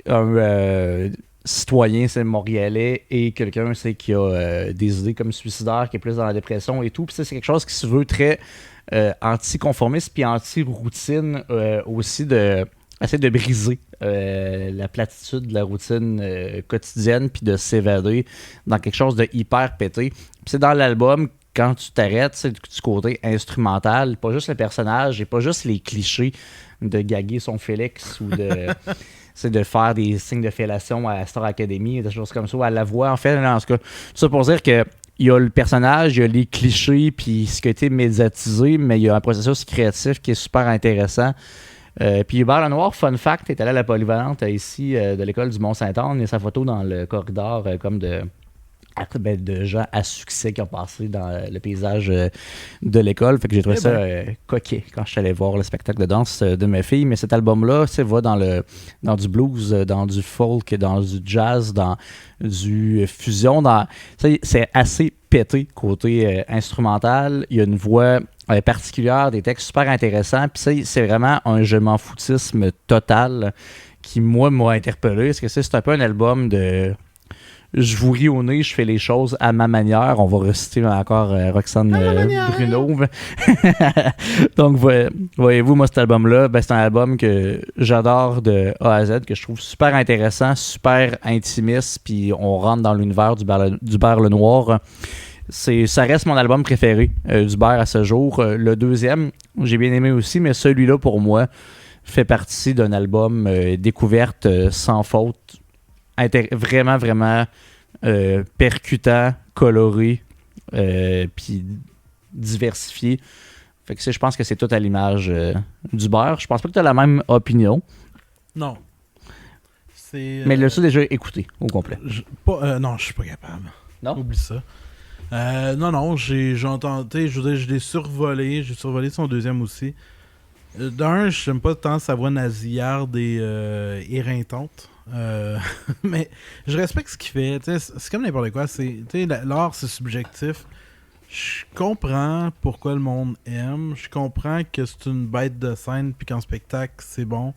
un citoyen, c'est montréalais, et quelqu'un, c'est qui a des idées comme suicidaires, qui est plus dans la dépression et tout. Puis c'est quelque chose qui se veut très anti-conformiste puis anti-routine aussi, essayer de briser la platitude de la routine quotidienne puis de s'évader dans quelque chose de hyper pété. Puis c'est dans l'album, quand tu t'arrêtes, c'est du côté instrumental, pas juste le personnage et pas juste les clichés de gaguer son Félix ou de... c'est de faire des signes de fellation à Star Academy, des choses comme ça, à la voix, en fait. En tout cas, tout ça pour dire que il y a le personnage, il y a les clichés, puis ce qui a été médiatisé, mais il y a un processus créatif qui est super intéressant. Puis Hubert Lenoir, fun fact, est allé à la polyvalente ici de l'école du Mont-Saint-Anne. Il y a sa photo dans le corridor comme de gens à succès qui ont passé dans le paysage de l'école. Fait que j'ai trouvé ça coquet quand je suis allé voir le spectacle de danse de ma fille. Mais cet album-là, va dans du blues, dans du folk, dans du jazz, dans du fusion. C'est assez pété côté instrumental. Il y a une voix particulière, des textes super intéressants. Puis c'est vraiment un je m'en foutisme total qui, moi, m'a interpellé. Parce que c'est un peu un album de... Je vous ris au nez, je fais les choses à ma manière. On va reciter encore Roxane Bruno. Donc, voyez-vous, moi, cet album-là, c'est un album que j'adore de A à Z, que je trouve super intéressant, super intimiste, puis on rentre dans l'univers d'Hubert Lenoir. Ça reste mon album préféré d'Hubert à ce jour. Le deuxième, j'ai bien aimé aussi, mais celui-là, pour moi, fait partie d'un album découverte sans faute, vraiment, vraiment percutant, coloré, puis diversifié. Fait que je pense que c'est tout à l'image du beurre. Je pense pas que tu as la même opinion. Non. Mais l'as-tu déjà écouté au complet? Non, je suis pas capable. Non? Oublie ça. Non, j'ai entendu, je l'ai survolé. J'ai survolé son deuxième aussi. D'un, j'aime pas tant sa voix nasillarde et éreintante. Mais je respecte ce qu'il fait. C'est comme n'importe quoi. L'art, c'est subjectif. Je comprends pourquoi le monde aime. Je comprends que c'est une bête de scène puis qu'en spectacle, c'est bon.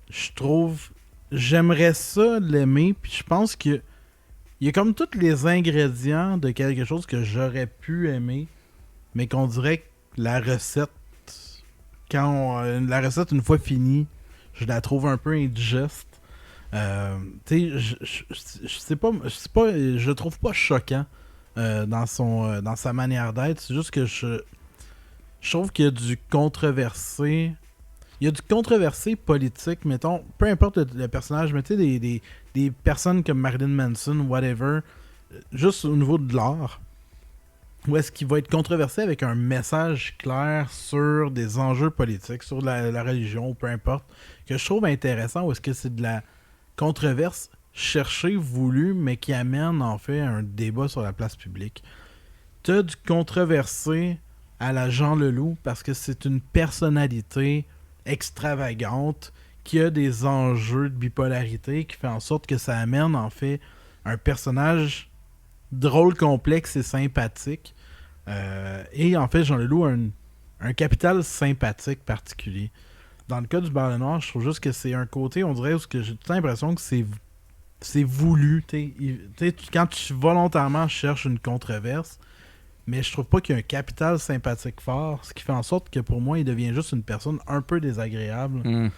Je trouve... J'aimerais ça l'aimer, puis je pense que il y a comme tous les ingrédients de quelque chose que j'aurais pu aimer, mais qu'on dirait que la recette, la recette une fois finie, je la trouve un peu indigeste. Tu sais, je le trouve pas choquant dans sa manière d'être. C'est juste que je trouve qu'il y a du controversé. Il y a du controversé politique, mettons, peu importe le personnage, mais tu sais, des personnes comme Marilyn Manson, whatever, juste au niveau de l'art, où est-ce qu'il va être controversé avec un message clair sur des enjeux politiques, sur la religion, ou peu importe, que je trouve intéressant, ou est-ce que c'est de la controverse cherchée, voulue, mais qui amène en fait un débat sur la place publique. T'as du controversé à la Jean Leloup, parce que c'est une personnalité extravagante, qui a des enjeux de bipolarité, qui fait en sorte que ça amène en fait un personnage drôle, complexe et sympathique. Et en fait, Jean Leloup a un capital sympathique particulier. Dans le cas du Beurre Noir, je trouve juste que c'est un côté, on dirait, où j'ai toute l'impression que c'est voulu. Quand tu volontairement cherches une controverse, mais je trouve pas qu'il y a un capital sympathique fort, ce qui fait en sorte que pour moi, il devient juste une personne un peu désagréable.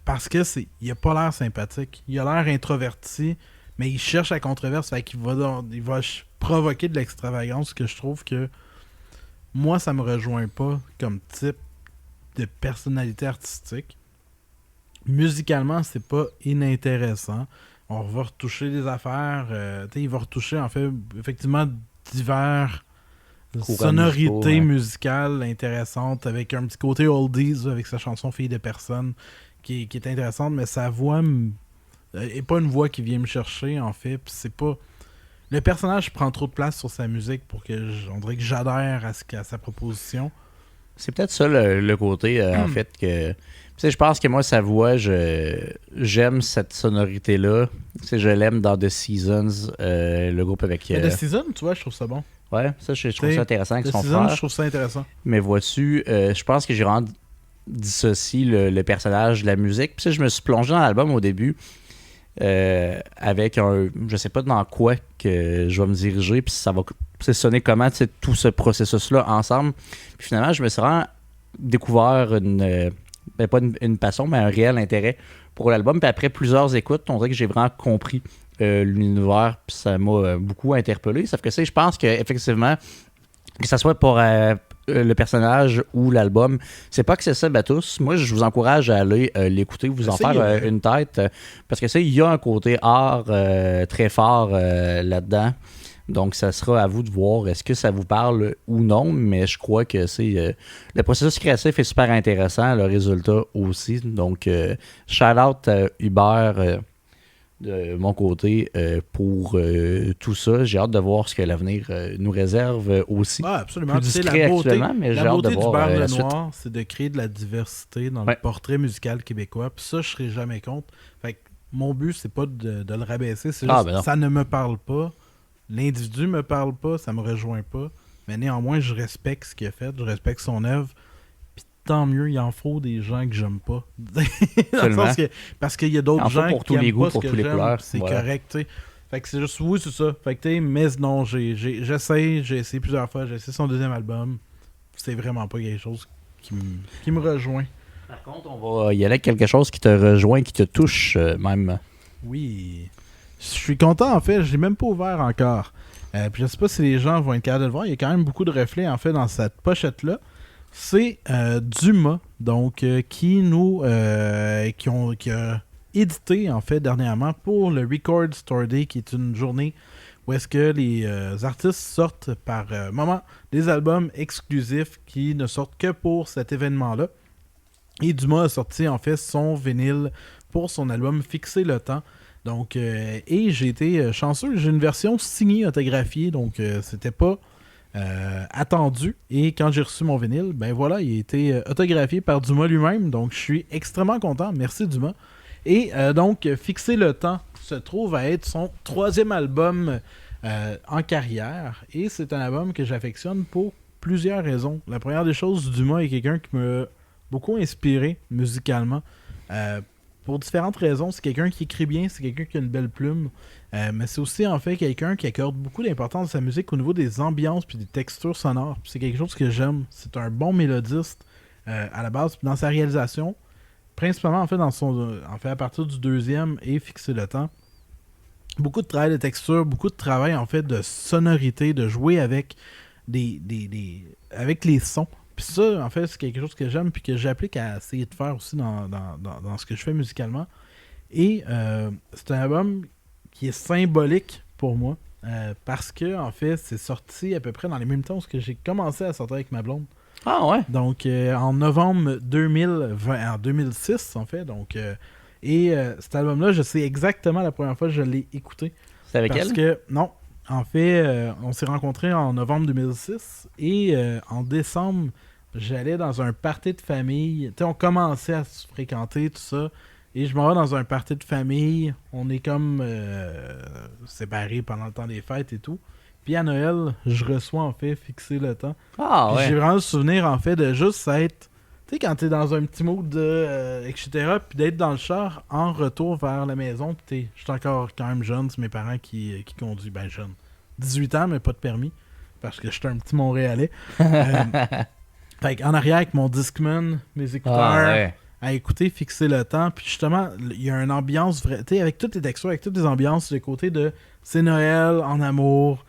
Parce que il a pas l'air sympathique. Il a l'air introverti, mais il cherche la controverse, fait qu'il va provoquer de l'extravagance, que je trouve que moi, ça me rejoint pas comme type de personnalité artistique. Musicalement, c'est pas inintéressant. On va retoucher des affaires. Il va retoucher, en fait, effectivement, divers sonorités musicales intéressantes, avec un petit côté oldies, avec sa chanson Fille de personne, qui est intéressante, mais sa voix est pas une voix qui vient me chercher, en fait. Puis c'est pas... Le personnage prend trop de place sur sa musique pour que on dirait que j'adhère à sa proposition. C'est peut-être ça le côté, en fait, que... Je pense que moi, sa voix, j'aime cette sonorité-là. Je l'aime dans The Seasons, le groupe avec... The Seasons, tu vois, je trouve ça bon. Ouais, ça, je trouve ça intéressant avec son frère. frère. Je trouve ça intéressant. Mais vois-tu, je pense que j'ai vraiment dissocié le personnage de la musique. Puis je me suis plongé dans l'album au début avec un... Je sais pas dans quoi que je vais me diriger, puis ça va sonner comment, tout ce processus-là ensemble. Puis finalement, je me suis vraiment découvert pas une passion, mais un réel intérêt pour l'album. Puis après plusieurs écoutes, on dirait que j'ai vraiment compris l'univers, puis ça m'a beaucoup interpellé. Sauf que je pense qu'effectivement, que ça soit pour le personnage ou l'album, c'est pas accessible à tous. Moi, je vous encourage à aller l'écouter, vous en faire une tête, parce que il y a un côté art très fort là-dedans. Donc, ça sera à vous de voir est-ce que ça vous parle ou non, mais je crois que le processus créatif est super intéressant, le résultat aussi. Donc, shout-out Hubert de mon côté pour tout ça. J'ai hâte de voir ce que l'avenir nous réserve aussi. Ah, absolument. Plus discret actuellement, mais j'ai hâte de voir la beauté du la Beurre suite. Noir, c'est de créer de la diversité dans le portrait musical québécois. Puis ça, je serai jamais contre. Fait que mon but, c'est pas de le rabaisser. C'est juste ça ne me parle pas. L'individu me parle pas, ça me rejoint pas. Mais néanmoins, je respecte ce qu'il a fait, je respecte son œuvre. Puis tant mieux, il en faut des gens que j'aime pas. Dans le sens parce qu'il y a d'autres gens qui aiment pas ce que j'aime. C'est correct, tu sais. Fait que c'est juste, oui, c'est ça. Fait que, mais non, j'ai essayé plusieurs fois, j'ai essayé son deuxième album. C'est vraiment pas quelque chose qui me rejoint. Par contre, on va y aller avec quelque chose qui te rejoint, qui te touche même. Oui. Je suis content, en fait. Je l'ai même pas ouvert encore. Puis je sais pas si les gens vont être capables de le voir. Il y a quand même beaucoup de reflets, en fait, dans cette pochette-là. C'est Dumas, donc, qui a édité, en fait, dernièrement pour le Record Store Day, qui est une journée où est-ce que les artistes sortent par moment des albums exclusifs qui ne sortent que pour cet événement-là. Et Dumas a sorti, en fait, son vinyle pour son album Fixer le temps. Donc, et j'ai été chanceux, j'ai une version signée autographiée, donc c'était pas attendu. Et quand j'ai reçu mon vinyle, ben voilà, il a été autographié par Dumas lui-même, donc je suis extrêmement content. Merci Dumas. Et donc, Fixer le temps se trouve à être son 3e album en carrière, et c'est un album que j'affectionne pour plusieurs raisons. La première des choses, Dumas est quelqu'un qui m'a beaucoup inspiré musicalement. Pour différentes raisons, c'est quelqu'un qui écrit bien, c'est quelqu'un qui a une belle plume, mais c'est aussi en fait quelqu'un qui accorde beaucoup d'importance à sa musique au niveau des ambiances puis des textures sonores. Puis c'est quelque chose que j'aime. C'est un bon mélodiste à la base. Puis dans sa réalisation, principalement en fait à partir du 2e et Fixer le temps, beaucoup de travail de texture, beaucoup de travail en fait de sonorité, de jouer avec avec les sons. Puis ça, en fait, c'est quelque chose que j'aime puis que j'applique à essayer de faire aussi dans ce que je fais musicalement. Et c'est un album qui est symbolique pour moi parce que, en fait, c'est sorti à peu près dans les mêmes temps que j'ai commencé à sortir avec ma blonde. Ah ouais? Donc, en novembre 2020, en 2006, en fait. Donc, cet album-là, je sais exactement la première fois que je l'ai écouté. C'est avec parce elle? que, non. En fait, on s'est rencontrés en novembre 2006 et en décembre, j'allais dans un party de famille. Tu sais, on commençait à se fréquenter, tout ça. Et je m'en vais dans un party de famille. On est comme séparés pendant le temps des fêtes et tout. Puis à Noël, je reçois en fait Fixer le temps. Ah Puis ouais. j'ai vraiment le souvenir en fait de juste être... Tu sais, quand t'es dans un petit mood de... etc. Puis d'être dans le char en retour vers la maison. Puis je suis encore quand même jeune. C'est mes parents qui conduisent. Ben jeune. 18 ans, mais pas de permis. Parce que j'étais un petit Montréalais. Fait en arrière avec mon Discman, mes écouteurs, à écouter, Fixer le temps. Puis justement, il y a une ambiance vraie. Tu sais, avec toutes les textures, avec toutes les ambiances, le côté de c'est Noël, en amour,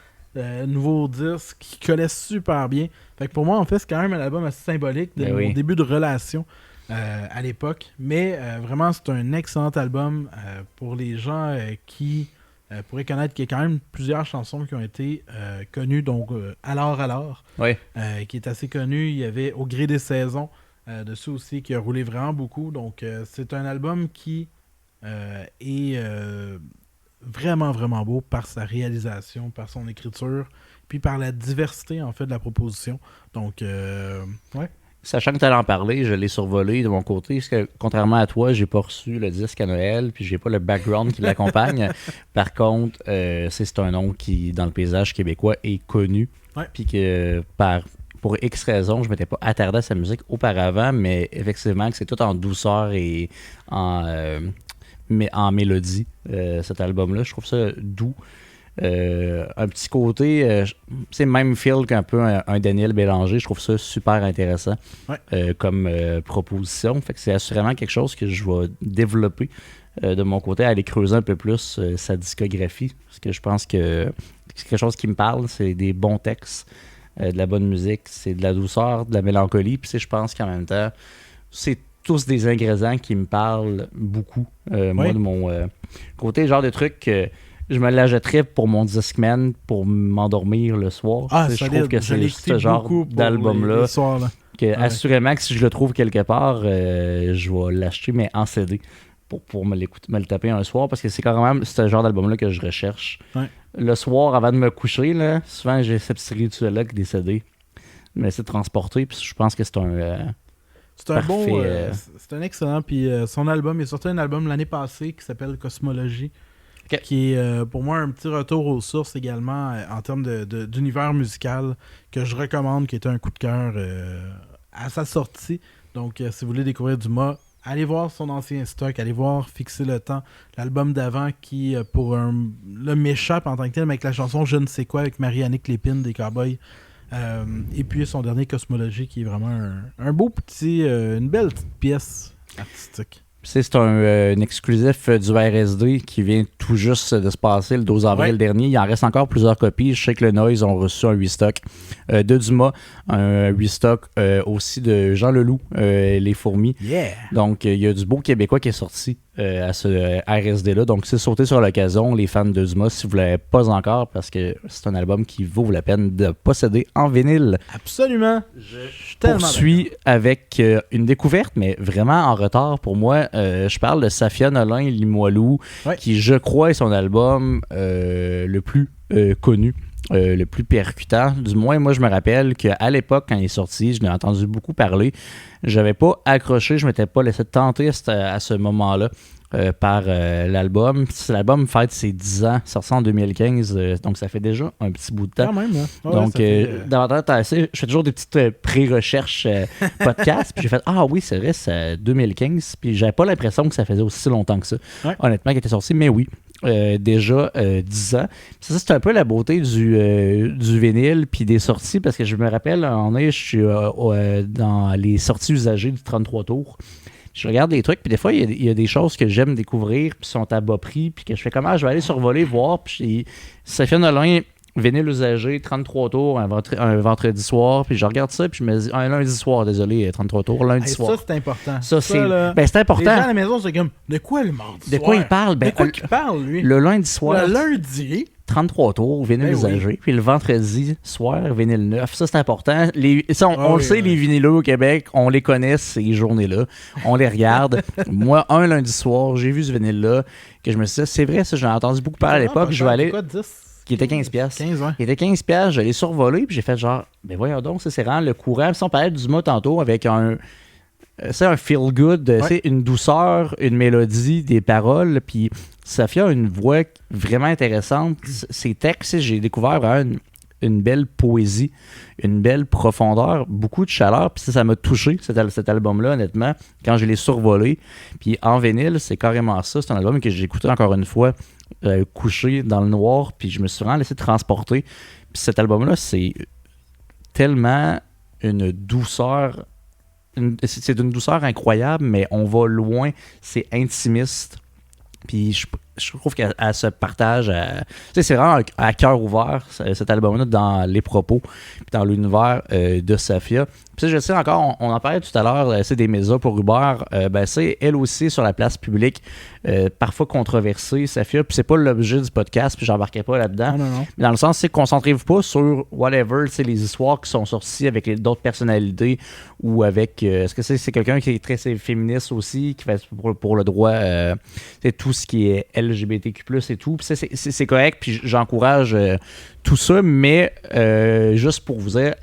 nouveau disque, qui collait super bien. Fait que pour moi, en fait, c'est quand même un album assez symbolique de mon début de relation à l'époque. Mais vraiment, c'est un excellent album pour les gens qui pourraient connaître qu'il y a quand même plusieurs chansons qui ont été connues. Donc, Alors, qui est assez connu. Il y avait Au gré des saisons dessus aussi, qui a roulé vraiment beaucoup. Donc, c'est un album qui est vraiment, vraiment beau par sa réalisation, par son écriture, puis par la diversité, en fait, de la proposition. Donc, ouais. Sachant que tu allais en parler, je l'ai survolé de mon côté, parce que contrairement à toi, j'ai pas reçu le disque à Noël, puis j'ai pas le background qui l'accompagne. Par contre, c'est un nom qui, dans le paysage québécois, est connu. Ouais. Puis que pour X raisons, je m'étais pas attardé à sa musique auparavant, mais effectivement que c'est tout en douceur et en mélodie, cet album-là. Je trouve ça doux. Un petit côté, c'est le même feel qu'un peu un Daniel Bélanger. Je trouve ça super intéressant comme proposition. Fait que c'est assurément quelque chose que je vais développer de mon côté, aller creuser un peu plus sa discographie. Parce que je pense que c'est quelque chose qui me parle, c'est des bons textes, de la bonne musique, c'est de la douceur, de la mélancolie. Puis je pense qu'en même temps, c'est tous des ingrédients qui me parlent beaucoup. Moi, de mon côté, genre de trucs... je me la jetterais pour mon Discman pour m'endormir le soir. Je trouve que c'est ce genre d'album-là. Assurément que si je le trouve quelque part, je vais l'acheter, mais en CD pour me le taper un soir, parce que c'est quand même ce genre d'album-là que je recherche. Ouais. Le soir, avant de me coucher, là, souvent j'ai ce petit rituel-là que des CD. Je m'essaie de transporter, puis je pense que c'est un... c'est un bon... c'est un excellent. Puis son album, il est sorti un album l'année passée qui s'appelle Cosmologie. Okay. Qui est pour moi un petit retour aux sources également en termes d'univers musical que je recommande, qui était un coup de cœur à sa sortie. Donc, si vous voulez découvrir Dumas, allez voir son ancien stock, allez voir Fixer le temps, l'album d'avant qui, m'échappe en tant que tel, avec la chanson Je ne sais quoi avec Marie-Annick Lépine des Cowboys. Et puis son dernier Cosmologie qui est vraiment un beau petit, une belle petite pièce artistique. C'est un exclusif du RSD qui vient tout juste de se passer le 12 avril dernier. Il en reste encore plusieurs copies. Je sais que le Noise ont reçu un restock de Dumas, un restock aussi de Jean Leloup, Les Fourmis. Yeah. Donc, il y a du beau québécois qui est sorti à ce RSD-là. Donc, c'est sauté sur l'occasion, les fans de Dumas, si vous ne l'avez pas encore, parce que c'est un album qui vaut la peine de posséder en vinyle. Absolument. Je Poursuis avec une découverte, mais vraiment en retard pour moi. Je parle de Safia Nolin Limoilou, qui, je crois, est son album le plus connu. Le plus percutant. Du moins, moi, je me rappelle qu'à l'époque, quand il est sorti, je l'ai entendu beaucoup parler. J'avais pas accroché, je m'étais pas laissé tenter à ce moment-là par l'album. L'album fête ses 10 ans, sorti en 2015, donc ça fait déjà un petit bout de temps. Quand même, hein? Donc, je fais toujours des petites pré-recherches podcast, puis j'ai fait « Ah oui, c'est vrai, c'est 2015 », puis j'avais pas l'impression que ça faisait aussi longtemps que ça, honnêtement, qu'il était sorti, mais oui. Déjà 10 ans. Ça, c'est un peu la beauté du vinyle puis des sorties, parce que je me rappelle, je suis dans les sorties usagées du 33 tours. Je regarde des trucs, puis des fois, il y a des choses que j'aime découvrir, puis sont à bas prix, puis que je fais comment je vais aller survoler, voir, puis Safia Nolin, vinyle usagé, 33 tours, un vendredi soir, puis je regarde ça, puis je me dis, un lundi soir, désolé, 33 tours, lundi soir. Ça, c'est important. Ça, c'est important. Les gens à la maison, c'est comme, de quoi le mardi soir? De quoi il parle? De quoi il parle, lui? Le lundi soir. Le lundi. 33 tours, vinyle usagé. Puis le vendredi soir, vinyle neuf. Ça, c'est important. On le sait, les vinyleux au Québec, on les connaît ces journées-là. On les regarde. Moi, un lundi soir, j'ai vu ce vinyle-là, que je me suis dit, c'est vrai, ça, j'en ai entendu beaucoup parler à l'époque. Je vais aller... Qui était 15$. 15, ouais. Il était $15, je l'ai survolé, puis j'ai fait genre, ben voyons donc, ça c'est vraiment le courant. Puis on parlait du mot tantôt avec un feel good, c'est une douceur, une mélodie, des paroles, puis Safia a une voix vraiment intéressante. Ses textes, j'ai découvert vraiment une belle poésie, une belle profondeur, beaucoup de chaleur, puis ça m'a touché, cet album-là, honnêtement, quand je l'ai survolé. Puis en vinyle, c'est carrément ça, c'est un album que j'ai écouté encore une fois, couché dans le noir, puis je me suis vraiment laissé transporter. Puis cet album-là, c'est tellement une douceur, c'est d'une douceur incroyable, mais on va loin, c'est intimiste. Puis je trouve qu'elle se partage, c'est vraiment à cœur ouvert, cet album-là, dans les propos, puis dans l'univers de Safia. Puis je sais encore, on en parlait tout à l'heure, c'est des mésas pour Uber, c'est elle aussi sur la place publique, parfois controversée, Safia, puis c'est pas l'objet du podcast, puis j'embarquais pas là-dedans. Non. Mais dans le sens, c'est concentrez-vous pas sur whatever, les histoires qui sont sorties avec d'autres personnalités, ou avec, est-ce que c'est quelqu'un qui est très féministe aussi, qui fait pour le droit, c'est tout ce qui est LGBTQ+, et tout, puis c'est correct, puis j'encourage tout ça, mais juste pour vous dire,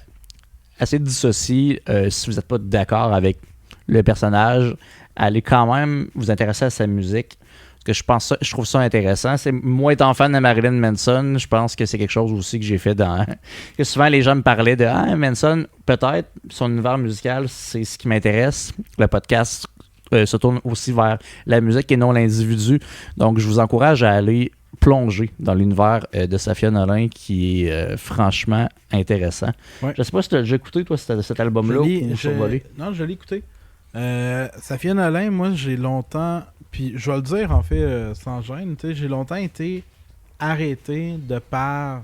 assez de dissocier si vous n'êtes pas d'accord avec le personnage, allez quand même vous intéresser à sa musique, parce que je trouve ça intéressant. Moi étant fan de Marilyn Manson, je pense que c'est quelque chose aussi que j'ai fait que souvent les gens me parlaient de Manson, peut-être son univers musical, c'est ce qui m'intéresse. Le podcast se tourne aussi vers la musique et non l'individu, donc je vous encourage à aller plonger dans l'univers de Safia Nolin, qui est franchement intéressant. Ouais. Je sais pas si tu as déjà écouté, toi, cet album-là, ou survolé. Non, je l'ai écouté. Safia Nolin, moi, j'ai longtemps, puis je vais le dire, en fait, sans gêne, j'ai longtemps été arrêté de par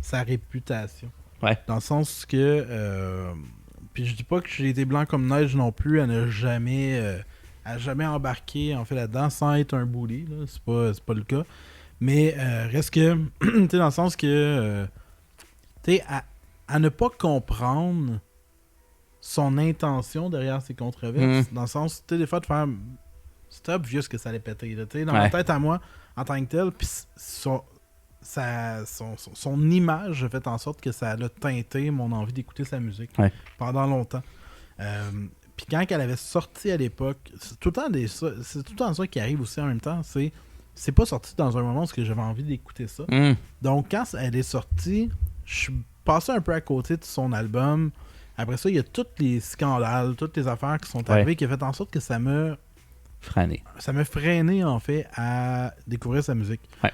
sa réputation. Ouais. Dans le sens que, puis je dis pas que j'ai été blanc comme neige non plus, à ne jamais, embarqué, en fait, là-dedans, sans être un bully, là. C'est pas le cas. Mais reste que, tu sais, dans le sens que, tu sais, à ne pas comprendre son intention derrière ses controverses, dans le sens, tu sais, des fois, de faire, c'était obvious que ça allait péter, tu sais, dans ma tête à moi, en tant que tel, puis son image a fait en sorte que ça a teinté mon envie d'écouter sa musique pendant longtemps. Puis quand elle avait sorti à l'époque, c'est tout le temps ça qui arrive aussi en même temps, c'est pas sorti dans un moment où j'avais envie d'écouter ça. Donc, quand elle est sortie, je suis passé un peu à côté de son album. Après ça, il y a tous les scandales, toutes les affaires qui sont arrivées qui ont fait en sorte que ça m'a freiné. Ça m'a freiné, en fait, à découvrir sa musique. Ouais.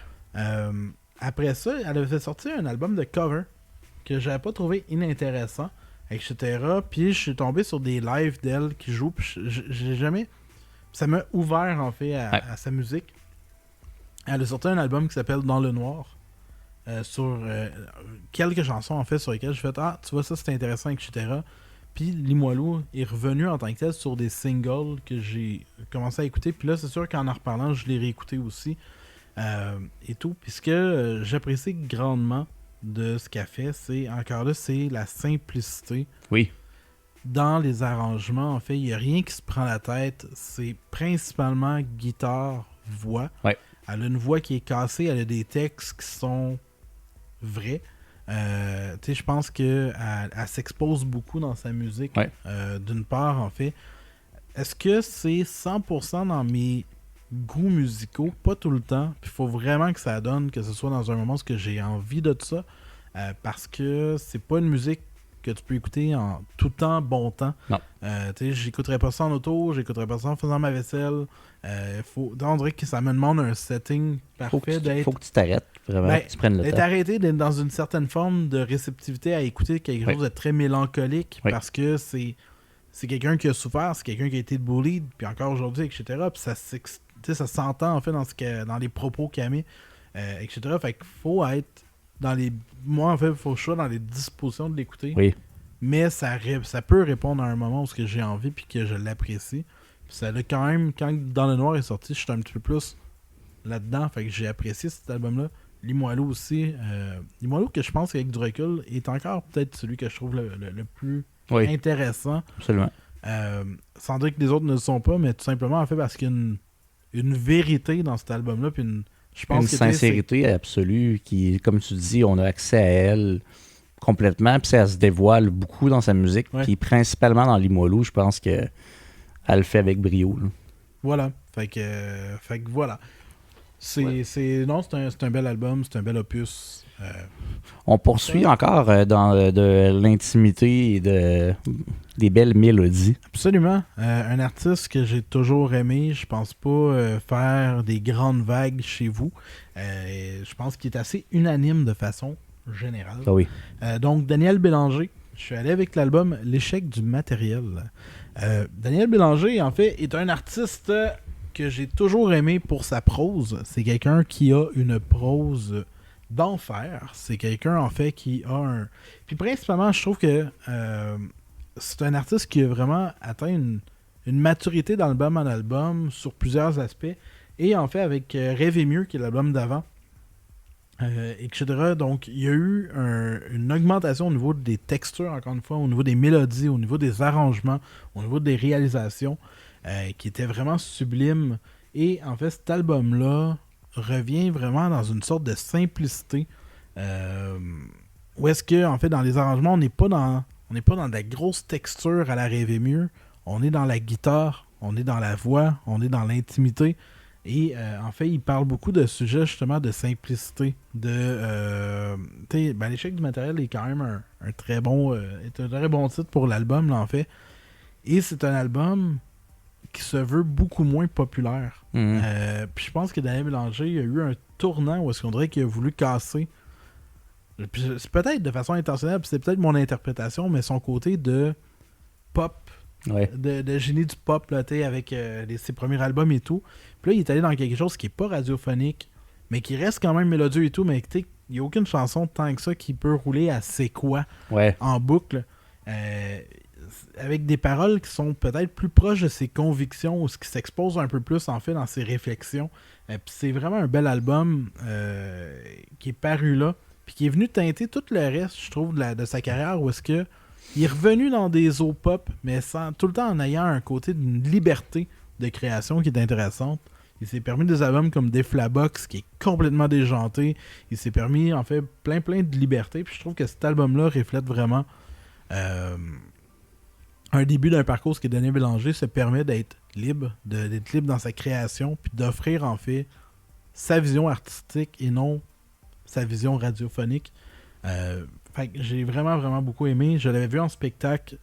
Après ça, elle avait fait sortir un album de cover que j'avais pas trouvé inintéressant, etc. Puis je suis tombé sur des lives d'elle qui jouent. Puis j'ai jamais... Ça m'a ouvert, en fait, à sa musique. Elle a sorti un album qui s'appelle Dans le Noir, sur quelques chansons en fait sur lesquelles je fais tu vois ça c'est intéressant, etc. Puis Limoilou est revenu en tant que tel sur des singles que j'ai commencé à écouter. Puis là, c'est sûr qu'en reparlant, je l'ai réécouté aussi. Et tout. Puis ce que j'apprécie grandement de ce qu'elle fait, c'est encore là, c'est la simplicité. Oui. Dans les arrangements, en fait, il n'y a rien qui se prend la tête. C'est principalement guitare, voix. Ouais. Elle a une voix qui est cassée, elle a des textes qui sont vrais. Je pense qu'elle s'expose beaucoup dans sa musique. Ouais. D'une part, en fait. Est-ce que c'est 100% dans mes goûts musicaux? Pas tout le temps. Puis il faut vraiment que ça donne, que ce soit dans un moment où j'ai envie de ça. Parce que c'est pas une musique que tu peux écouter en tout temps, bon temps. Non. J'écouterais pas ça en auto, j'écouterais pas ça en faisant ma vaisselle. On dirait que ça me demande un setting parfait d'être... Faut que tu t'arrêtes, vraiment, que tu prennes le d'être temps. arrêté, d'être dans une certaine forme de réceptivité à écouter quelque chose de très mélancolique, parce que c'est quelqu'un qui a souffert, c'est quelqu'un qui a été bullied, puis encore aujourd'hui, etc. Puis ça s'entend en fait dans les propos qu'elle met, etc. Fait qu'il faut être dans les... Moi, en fait, il faut que je sois dans les dispositions de l'écouter. Oui. Mais ça peut répondre à un moment où j'ai envie puis que je l'apprécie. Puis ça a quand même, quand Dans le Noir est sorti, je suis un petit peu plus là-dedans. Fait que j'ai apprécié cet album-là. Limoilou aussi. Limoilou, que je pense qu'avec du recul, est encore peut-être celui que je trouve le plus intéressant. Absolument. Sans dire que les autres ne le sont pas, mais tout simplement en fait parce qu'il y a une vérité dans cet album-là. Puis je pense une sincérité absolue qui, comme tu dis, on a accès à elle complètement, puis elle se dévoile beaucoup dans sa musique, puis principalement dans Limoilou, je pense qu'elle le fait avec brio. Là. Voilà. Fait que voilà. C'est un bel album, c'est un bel opus. On poursuit encore dans de l'intimité et des belles mélodies. Absolument. Un artiste que j'ai toujours aimé. Je pense pas faire des grandes vagues chez vous. Je pense qu'il est assez unanime de façon générale. Ah oui. Donc, Daniel Bélanger. Je suis allé avec l'album L'échec du matériel. Daniel Bélanger, en fait, est un artiste que j'ai toujours aimé pour sa prose. C'est quelqu'un qui a une prose d'enfer. C'est quelqu'un, en fait, qui a un... Puis principalement, je trouve que c'est un artiste qui a vraiment atteint une maturité d'album en album sur plusieurs aspects. Et en fait, avec Rêver mieux, qui est l'album d'avant, etc. Donc, il y a eu une augmentation au niveau des textures, encore une fois, au niveau des mélodies, au niveau des arrangements, au niveau des réalisations, qui était vraiment sublime. Et en fait, cet album-là revient vraiment dans une sorte de simplicité. Où est-ce que, en fait, dans les arrangements, on n'est pas dans de la grosse texture à la Rêver mieux. On est dans la guitare, on est dans la voix, on est dans l'intimité. Et en fait, il parle beaucoup de sujets justement de simplicité. L'échec du matériel est quand même un très bon titre pour l'album, là, en fait. Et c'est un album qui se veut beaucoup moins populaire. Puis je pense que Daniel Bélanger, il y a eu un tournant où est-ce qu'on dirait qu'il a voulu casser. Puis c'est peut-être de façon intentionnelle, puis c'est peut-être mon interprétation, mais son côté de pop. Ouais. De génie du pop là, avec ses premiers albums et tout. Puis là, il est allé dans quelque chose qui est pas radiophonique, mais qui reste quand même mélodieux et tout, mais il n'y a aucune chanson tant que ça qui peut rouler à c'est quoi en boucle. Avec des paroles qui sont peut-être plus proches de ses convictions ou ce qui s'expose un peu plus en fait dans ses réflexions. Puis c'est vraiment un bel album qui est paru là, puis qui est venu teinter tout le reste, je trouve, de sa carrière, où est-ce que il est revenu dans des eaux pop, mais tout le temps en ayant un côté d'une liberté de création qui est intéressante. Il s'est permis des albums comme Deflabox, qui est complètement déjanté. Il s'est permis, en fait, plein de liberté. Puis je trouve que cet album-là reflète vraiment un début d'un parcours qui est Daniel Bélanger se permet d'être libre, d'être libre dans sa création, puis d'offrir, en fait, sa vision artistique et non sa vision radiophonique. Fait que j'ai vraiment beaucoup aimé. Je l'avais vu en spectacle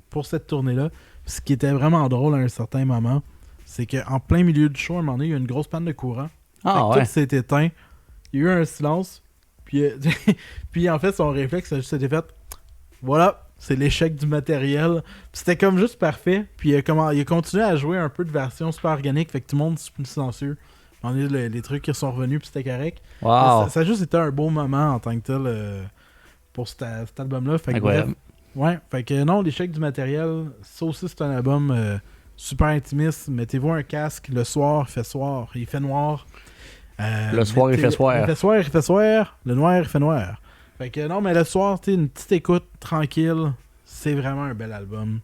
pour cette tournée-là. Ce qui était vraiment drôle à un certain moment, c'est qu'en plein milieu du show, à un moment donné, il y a une grosse panne de courant. Tout s'est éteint. Il y a eu un silence. Puis, puis en fait, son réflexe a juste été fait. Voilà, c'est l'échec du matériel. Puis c'était comme juste parfait. Puis il a continué à jouer un peu de version super organique. Fait que tout le monde est plus silencieux. On a les trucs qui sont revenus, puis c'était correct. Wow. Ça a juste été un beau moment en tant que tel. Pour cet album-là. Fait que Ouais, fait que non, l'échec du matériel, ça aussi c'est un album super intimiste. Mettez-vous un casque, le soir, il fait soir, il fait noir. Le soir, il fait soir. Il fait soir, il fait soir, le noir, il fait noir. Fait que non, mais le soir, tu sais, une petite écoute tranquille, c'est vraiment un bel album.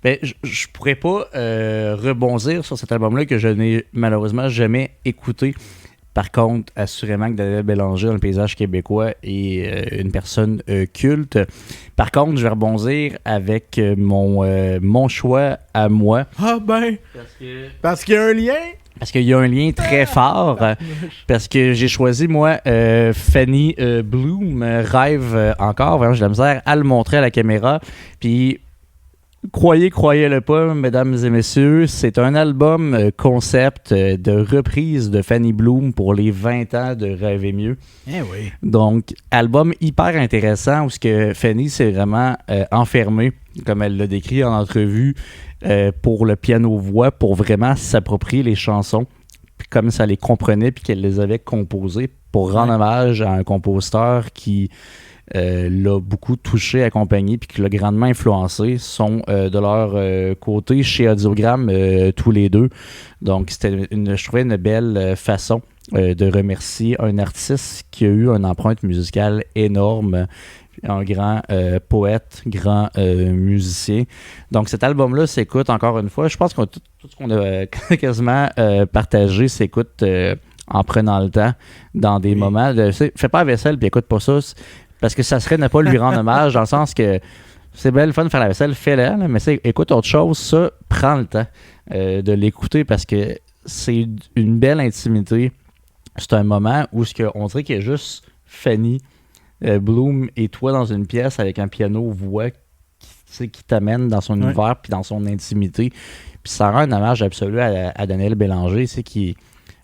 Ben, je pourrais pas rebondir sur cet album-là que je n'ai malheureusement jamais écouté. Par contre, assurément que Daniel Bélanger dans le paysage québécois est une personne culte. Par contre, je vais rebondir avec mon choix à moi. Ah ben! Parce qu'il y a un lien! Parce qu'il y a un lien très fort. Parce que j'ai choisi, moi, Fanny Bloom, Rêve encore. Vraiment, j'ai de la misère à le montrer à la caméra. Puis, croyez-le pas, mesdames et messieurs, c'est un album concept de reprise de Fanny Bloom pour les 20 ans de Rêver mieux. Eh oui. Donc, album hyper intéressant où ce que Fanny s'est vraiment enfermée, comme elle l'a décrit en entrevue, pour le piano-voix, pour vraiment s'approprier les chansons, puis comme ça les comprenait, puis qu'elle les avait composées, pour rendre hommage à un compositeur qui l'a beaucoup touché, accompagné, puis qui l'a grandement influencé, sont de leur côté chez Audiogramme tous les deux. Donc, je trouvais une belle façon de remercier un artiste qui a eu une empreinte musicale énorme, un grand poète, grand musicien. Donc cet album-là s'écoute encore une fois. Je pense que tout ce qu'on a quasiment partagé s'écoute en prenant le temps dans des moments. Fais pas la vaisselle puis écoute pas ça, parce que ça serait ne pas lui rendre hommage, dans le sens que c'est bien le fun de faire la vaisselle, fais-la, là, mais écoute autre chose, ça, prends le temps de l'écouter, parce que c'est une belle intimité. C'est un moment où on dirait qu'il y a juste Fanny Bloom et toi dans une pièce avec un piano-voix qui t'amène dans son univers puis dans son intimité. Puis ça rend un hommage absolu à Daniel Bélanger, qui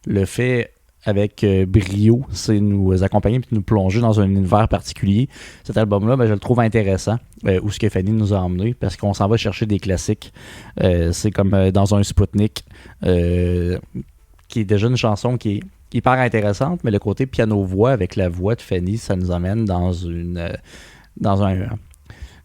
le fait avec brio, c'est nous accompagner puis nous plonger dans un univers particulier. Cet album-là, je le trouve intéressant, où ce que Fanny nous a emmené, parce qu'on s'en va chercher des classiques. C'est comme dans un Spoutnik, qui est déjà une chanson qui est hyper intéressante, mais le côté piano-voix avec la voix de Fanny, ça nous emmène dans un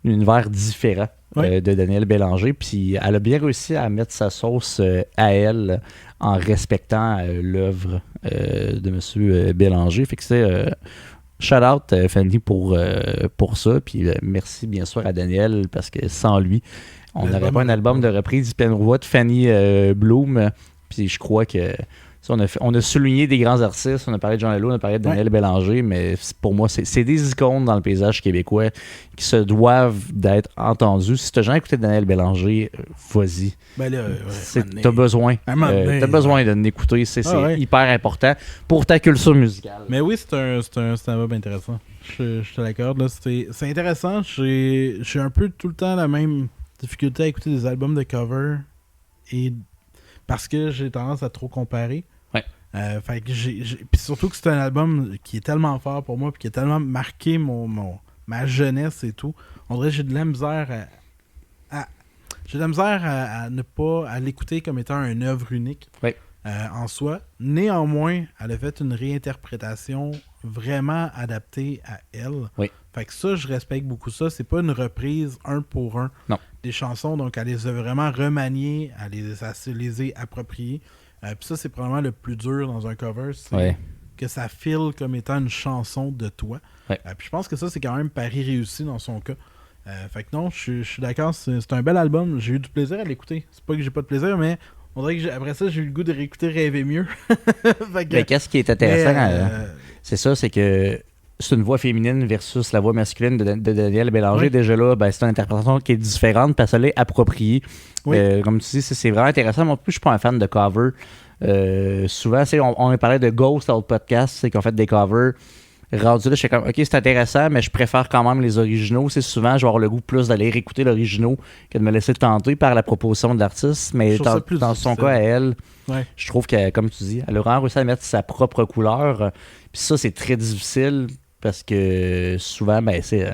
univers différent de Daniel Bélanger. Puis elle a bien réussi à mettre sa sauce à elle en respectant l'œuvre de M. Bélanger. Fait que c'est shout-out Fanny pour ça. Puis merci bien sûr à Daniel, parce que sans lui, on n'aurait pas un album de reprise du piano-voix de Fanny Bloom. Puis je crois que on a souligné des grands artistes, on a parlé de Jean Leloup, on a parlé de Daniel Bélanger, mais pour moi, c'est des icônes dans le paysage québécois qui se doivent d'être entendus. Si tu n'as jamais écouté Daniel Bélanger, vas-y. Ben là, t'as besoin. T'as besoin de l'écouter, c'est hyper important pour ta culture musicale. Mais oui, c'est un stand-up intéressant. Je te l'accorde. C'est intéressant. J'ai un peu tout le temps la même difficulté à écouter des albums de cover, et parce que j'ai tendance à trop comparer. Ouais. Fait que puis surtout que c'est un album qui est tellement fort pour moi, puis qui a tellement marqué ma jeunesse et tout. On dirait que j'ai de la misère à ne pas à l'écouter comme étant une œuvre unique en soi. Néanmoins, elle a fait une réinterprétation vraiment adaptée à elle. Oui. Fait que ça, je respecte beaucoup ça. C'est pas une reprise un pour un des chansons, donc elle les a vraiment remaniées, elle les a appropriées. Puis ça, c'est probablement le plus dur dans un cover, c'est que ça file comme étant une chanson de toi. Puis je pense que ça, c'est quand même pari réussi dans son cas. Fait que non, je suis d'accord, c'est un bel album. J'ai eu du plaisir à l'écouter. C'est pas que j'ai pas de plaisir, mais on dirait que après ça, j'ai eu le goût de réécouter Rêver mieux. Mais qu'est-ce qui est intéressant, c'est ça, c'est que c'est une voix féminine versus la voix masculine de Daniel Bélanger. Oui. Déjà là, c'est une interprétation qui est différente parce qu'elle est appropriée. Oui. Comme tu dis, c'est vraiment intéressant. Moi, je suis pas un fan de cover. Souvent, on a parlé de Ghost dans le podcast, c'est qu'on fait des covers. Rendu là, je suis comme, ok, c'est intéressant, mais je préfère quand même les originaux. C'est souvent, je vais avoir le goût plus d'aller réécouter l'original que de me laisser tenter par la proposition de l'artiste. Mais dans son cas, à elle, je trouve que, comme tu dis, elle a vraiment réussi à mettre sa propre couleur. Puis ça, c'est très difficile parce que souvent, c'est...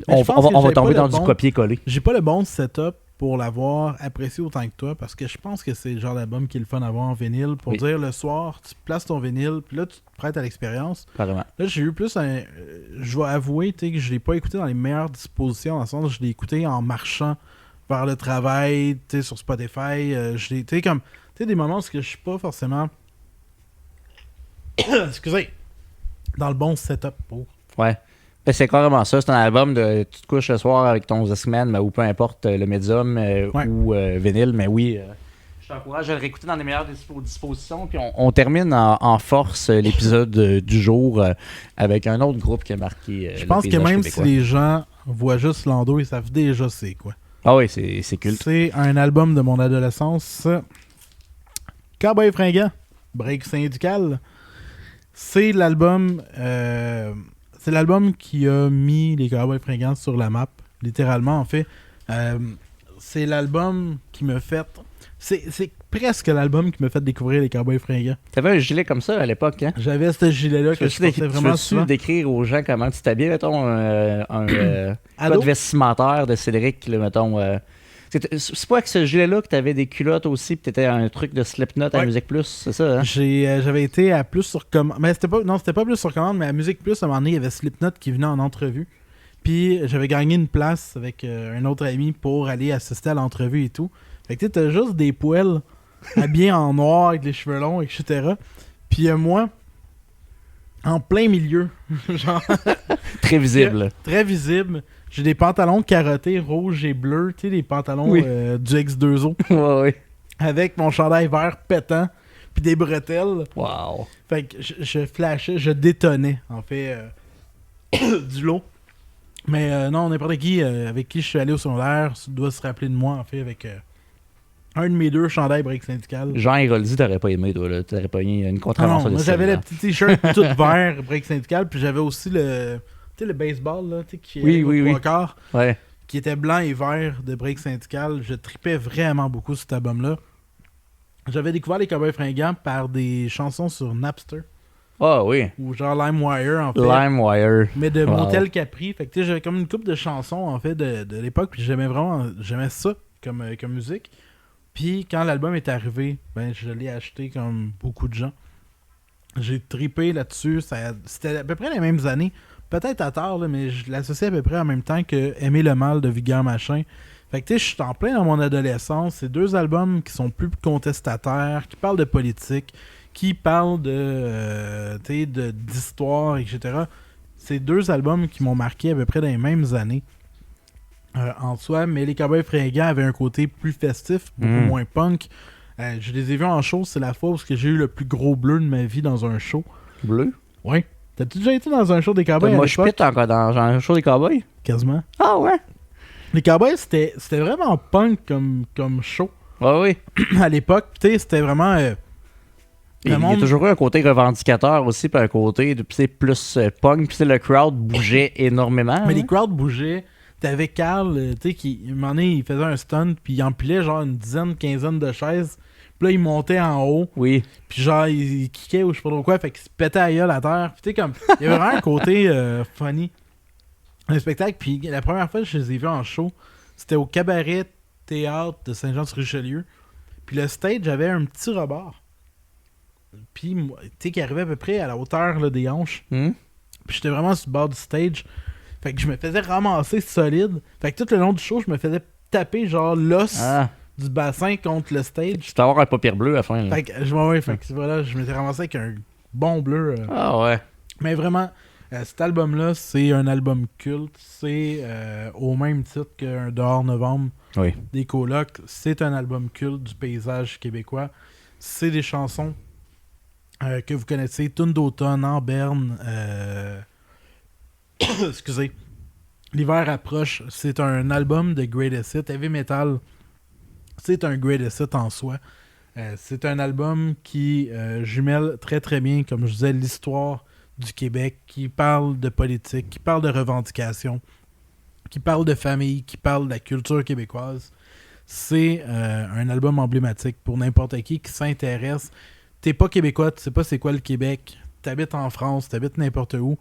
on va tomber dans du copier-coller. J'ai pas le bon setup pour l'avoir apprécié autant que toi, parce que je pense que c'est le genre d'album qui est le fun à avoir en vinyle, pour Oui. dire le soir, tu places ton vinyle, puis là, tu te prêtes à l'expérience. Carrément. Là, j'ai eu plus un... je vais avouer, tu sais, que je l'ai pas écouté dans les meilleures dispositions, dans le sens où je l'ai écouté en marchant vers le travail, tu sais, sur Spotify. Je l'ai, tu sais, comme... Tu sais, des moments où je suis pas forcément... Excusez. Dans le bon setup pour... Ouais. Ben, c'est carrément ça. C'est un album de tu te couches le soir avec ton Discman, ou peu importe le médium ou vinyle. Mais oui, je t'encourage à le réécouter dans les meilleures dispositions. Puis on termine en force l'épisode du jour avec un autre groupe qui a marqué Je le pense que paysage même québécois. si les gens voient juste Lando, ils savent déjà c'est quoi. Ah oui, c'est culte. C'est un album de mon adolescence. Cowboy Fringant, Break Syndical. C'est l'album qui a mis les Cowboys Fringants sur la map, littéralement en fait. C'est l'album qui m'a fait... C'est presque l'album qui m'a fait découvrir les Cowboys Fringants. T'avais un gilet comme ça à l'époque, hein? J'avais ce gilet-là que je portais vraiment souvent. Décrire aux gens comment tu t'habilles, mettons, Ado? code vestimentaire de Cédric, là, mettons. C'est pas avec ce gilet-là que t'avais des culottes aussi, pis t'étais un truc de Slipknot à Ouais. Musique Plus, c'est ça, hein? J'avais été à Plus sur commande. Mais c'était pas Plus sur commande, mais à Musique Plus, à un moment donné, il y avait Slipknot qui venait en entrevue. Puis j'avais gagné une place avec un autre ami pour aller assister à l'entrevue et tout. Fait que tu sais, t'as juste des poils habillés en noir avec les cheveux longs, etc. Puis moi, en plein milieu, genre Très visible. très visible, j'ai des pantalons carottés rouges et bleus, tu sais, des pantalons Oui. du X2O, Ouais, ouais. avec mon chandail vert pétant, puis des bretelles. Wow. Fait que je flashais, je détonnais, en fait, du lot. Mais non, n'importe qui avec qui je suis allé au secondaire doit se rappeler de moi, en fait, avec un de mes deux chandails Break Syndical. Jean Héroldi, t'aurais pas aimé, toi, là. T'aurais pas eu une Non, contravention de moi style, j'avais là. le petit t-shirt tout vert Break Syndical, puis j'avais aussi le, tu sais, le baseball, là, tu sais, qui Oui, est oui, au oui. trois quarts, Ouais. qui était blanc et vert de Break Syndical. Je tripais vraiment beaucoup sur cet album-là. J'avais découvert les Cowboys Fringants par des chansons sur Napster, Ah oui. ou genre LimeWire, en fait. LimeWire. Mais de Wow. Motel Capri. Fait que tu sais, j'avais comme une couple de chansons en fait de l'époque, puis j'aimais ça comme musique. Puis quand l'album est arrivé, ben je l'ai acheté comme beaucoup de gens. J'ai trippé là-dessus. C'était à peu près les mêmes années. Peut-être à tard, là, mais je l'associe à peu près en même temps que Aimer le mal de Vigueur Machin. Fait que tu sais, je suis en plein dans mon adolescence. C'est deux albums qui sont plus contestataires, qui parlent de politique, qui parlent d'histoire, etc. C'est deux albums qui m'ont marqué à peu près dans les mêmes années en soi, mais les Cowboys Fringants avaient un côté plus festif, beaucoup moins punk. Je les ai vus en show, c'est la fois où j'ai eu le plus gros bleu de ma vie dans un show. Bleu. Ouais. T'as-tu déjà été dans un show des Cowboys à Moi, je l'époque? pète encore dans un show des Cowboys. Quasiment. Ah ouais. Les Cowboys, c'était vraiment punk comme show Ah oui. à l'époque. Tu sais, c'était vraiment... Il y a toujours eu un côté revendicateur aussi, puis un côté plus punk, puis le crowd bougeait énormément. Mais hein. les crowds bougeaient. T'avais Carl, tu sais, qui, un moment donné, il faisait un stunt, puis il empilait genre une dizaine, quinzaine de chaises. Puis là, il montait en haut, Oui. puis genre, il kickait ou je sais pas trop quoi, fait qu'il se pétait à gueule à terre. Puis tu sais, comme, il y avait vraiment un côté funny. Un spectacle, puis la première fois que je les ai vus en show, c'était au Cabaret Théâtre de Saint-Jean-sur-Richelieu. Puis le stage avait un petit rebord. Puis, tu sais, qui arrivait à peu près à la hauteur là, des hanches. Hmm? Puis j'étais vraiment sur le bord du stage. Fait que je me faisais ramasser solide. Fait que tout le long du show, je me faisais taper genre l'os Ah. du bassin contre le stage. Tu peux avoir un paupière bleu à la fin. Là. Fait que voilà, je m'étais ramassé avec un bon bleu. Ah ouais. Mais vraiment, cet album-là, c'est un album culte. C'est au même titre qu'un Dehors Novembre Oui. des Colocs. C'est un album culte du paysage québécois. C'est des chansons que vous connaissez. Tune d'automne, En Berne. Excusez. L'hiver approche. C'est un album de Greatest Hits. Heavy Metal, c'est un Greatest Hits en soi. C'est un album qui jumelle très très bien, comme je disais, l'histoire du Québec, qui parle de politique, qui parle de revendications, qui parle de famille, qui parle de la culture québécoise. C'est un album emblématique pour n'importe qui s'intéresse. T'es pas québécois, tu sais pas c'est quoi le Québec, t'habites en France, t'habites n'importe où.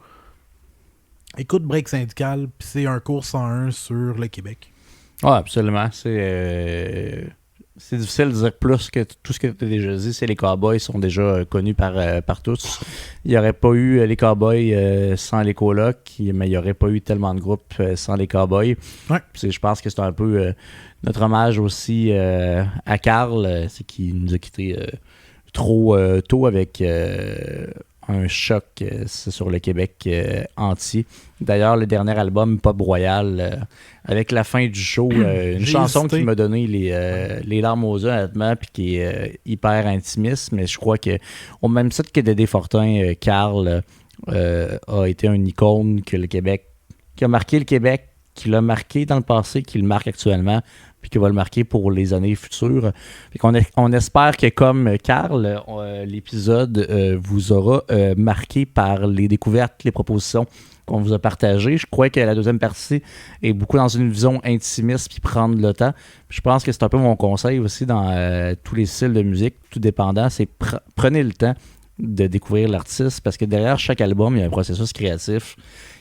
Écoute Break Syndical, puis c'est un cours 101 sur le Québec. Oui, absolument. C'est difficile de dire plus que tout ce que tu as déjà dit. C'est les Cowboys sont déjà connus par tous. Il n'y aurait pas eu les Cowboys sans les colocs, mais il n'y aurait pas eu tellement de groupes sans les Cowboys. Ouais. Je pense que c'est un peu notre hommage aussi à Carl, c'est qui nous a quittés trop tôt avec un choc sur le Québec entier. D'ailleurs, le dernier album, Pop Royal, avec la fin du show, une chanson qui m'a donné les larmes aux yeux, honnêtement, puis qui est hyper intimiste, mais je crois que, au même titre que Dédé Fortin, Carl a été une icône que le Québec, qui a marqué le Québec, qui l'a marqué dans le passé, qui le marque actuellement, puis qui va le marquer pour les années futures. On espère que, comme Carl, l'épisode vous aura marqué par les découvertes, les propositions qu'on vous a partagées. Je crois que la deuxième partie est beaucoup dans une vision intimiste puis prendre le temps. Puis je pense que c'est un peu mon conseil aussi dans tous les styles de musique, tout dépendant, c'est prenez le temps de découvrir l'artiste parce que derrière chaque album, il y a un processus créatif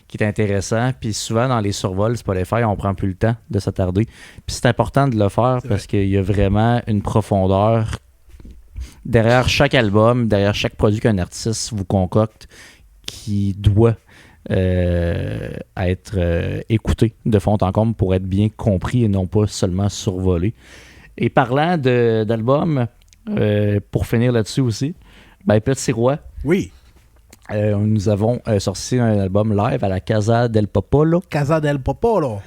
qui est intéressant. Puis souvent, dans les survols Spotify, on prend plus le temps de s'attarder. Puis c'est important de le faire parce qu'il y a vraiment une profondeur derrière chaque album, derrière chaque produit qu'un artiste vous concocte qui doit être écouté de fond en comble pour être bien compris et non pas seulement survolé. Et parlant d'albums, pour finir là-dessus aussi, Petit Roi. Oui. Nous avons sorti un album live à la Casa del Popolo. Casa del Popolo.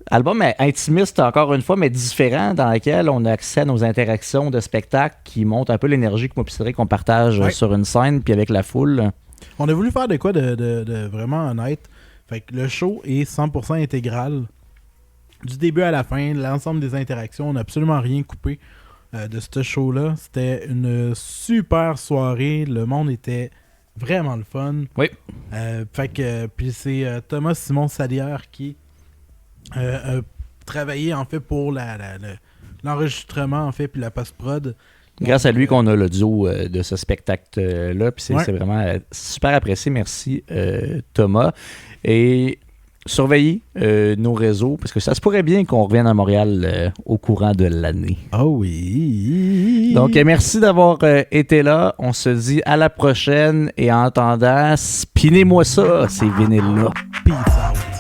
Album intimiste encore une fois, mais différent, dans lequel on a accès à nos interactions de spectacle qui montrent un peu l'énergie que moi et Cédric qu'on partage sur une scène puis avec la foule. On a voulu faire de quoi de vraiment honnête. Fait que le show est 100% intégral. Du début à la fin, l'ensemble des interactions, on n'a absolument rien coupé de ce show-là. C'était une super soirée. Le monde était vraiment le fun. Oui. Fait que puis c'est Thomas Simon Salière qui a travaillé en fait pour l'enregistrement en fait puis la post-prod. Grâce à lui qu'on a l'audio de ce spectacle-là. Puis c'est vraiment super apprécié. Merci Thomas. Et surveillez nos réseaux parce que ça se pourrait bien qu'on revienne à Montréal au courant de l'année. Oh oui! Donc merci d'avoir été là. On se dit à la prochaine et en attendant, spinez-moi ça, ces vinyles-là. Peace out!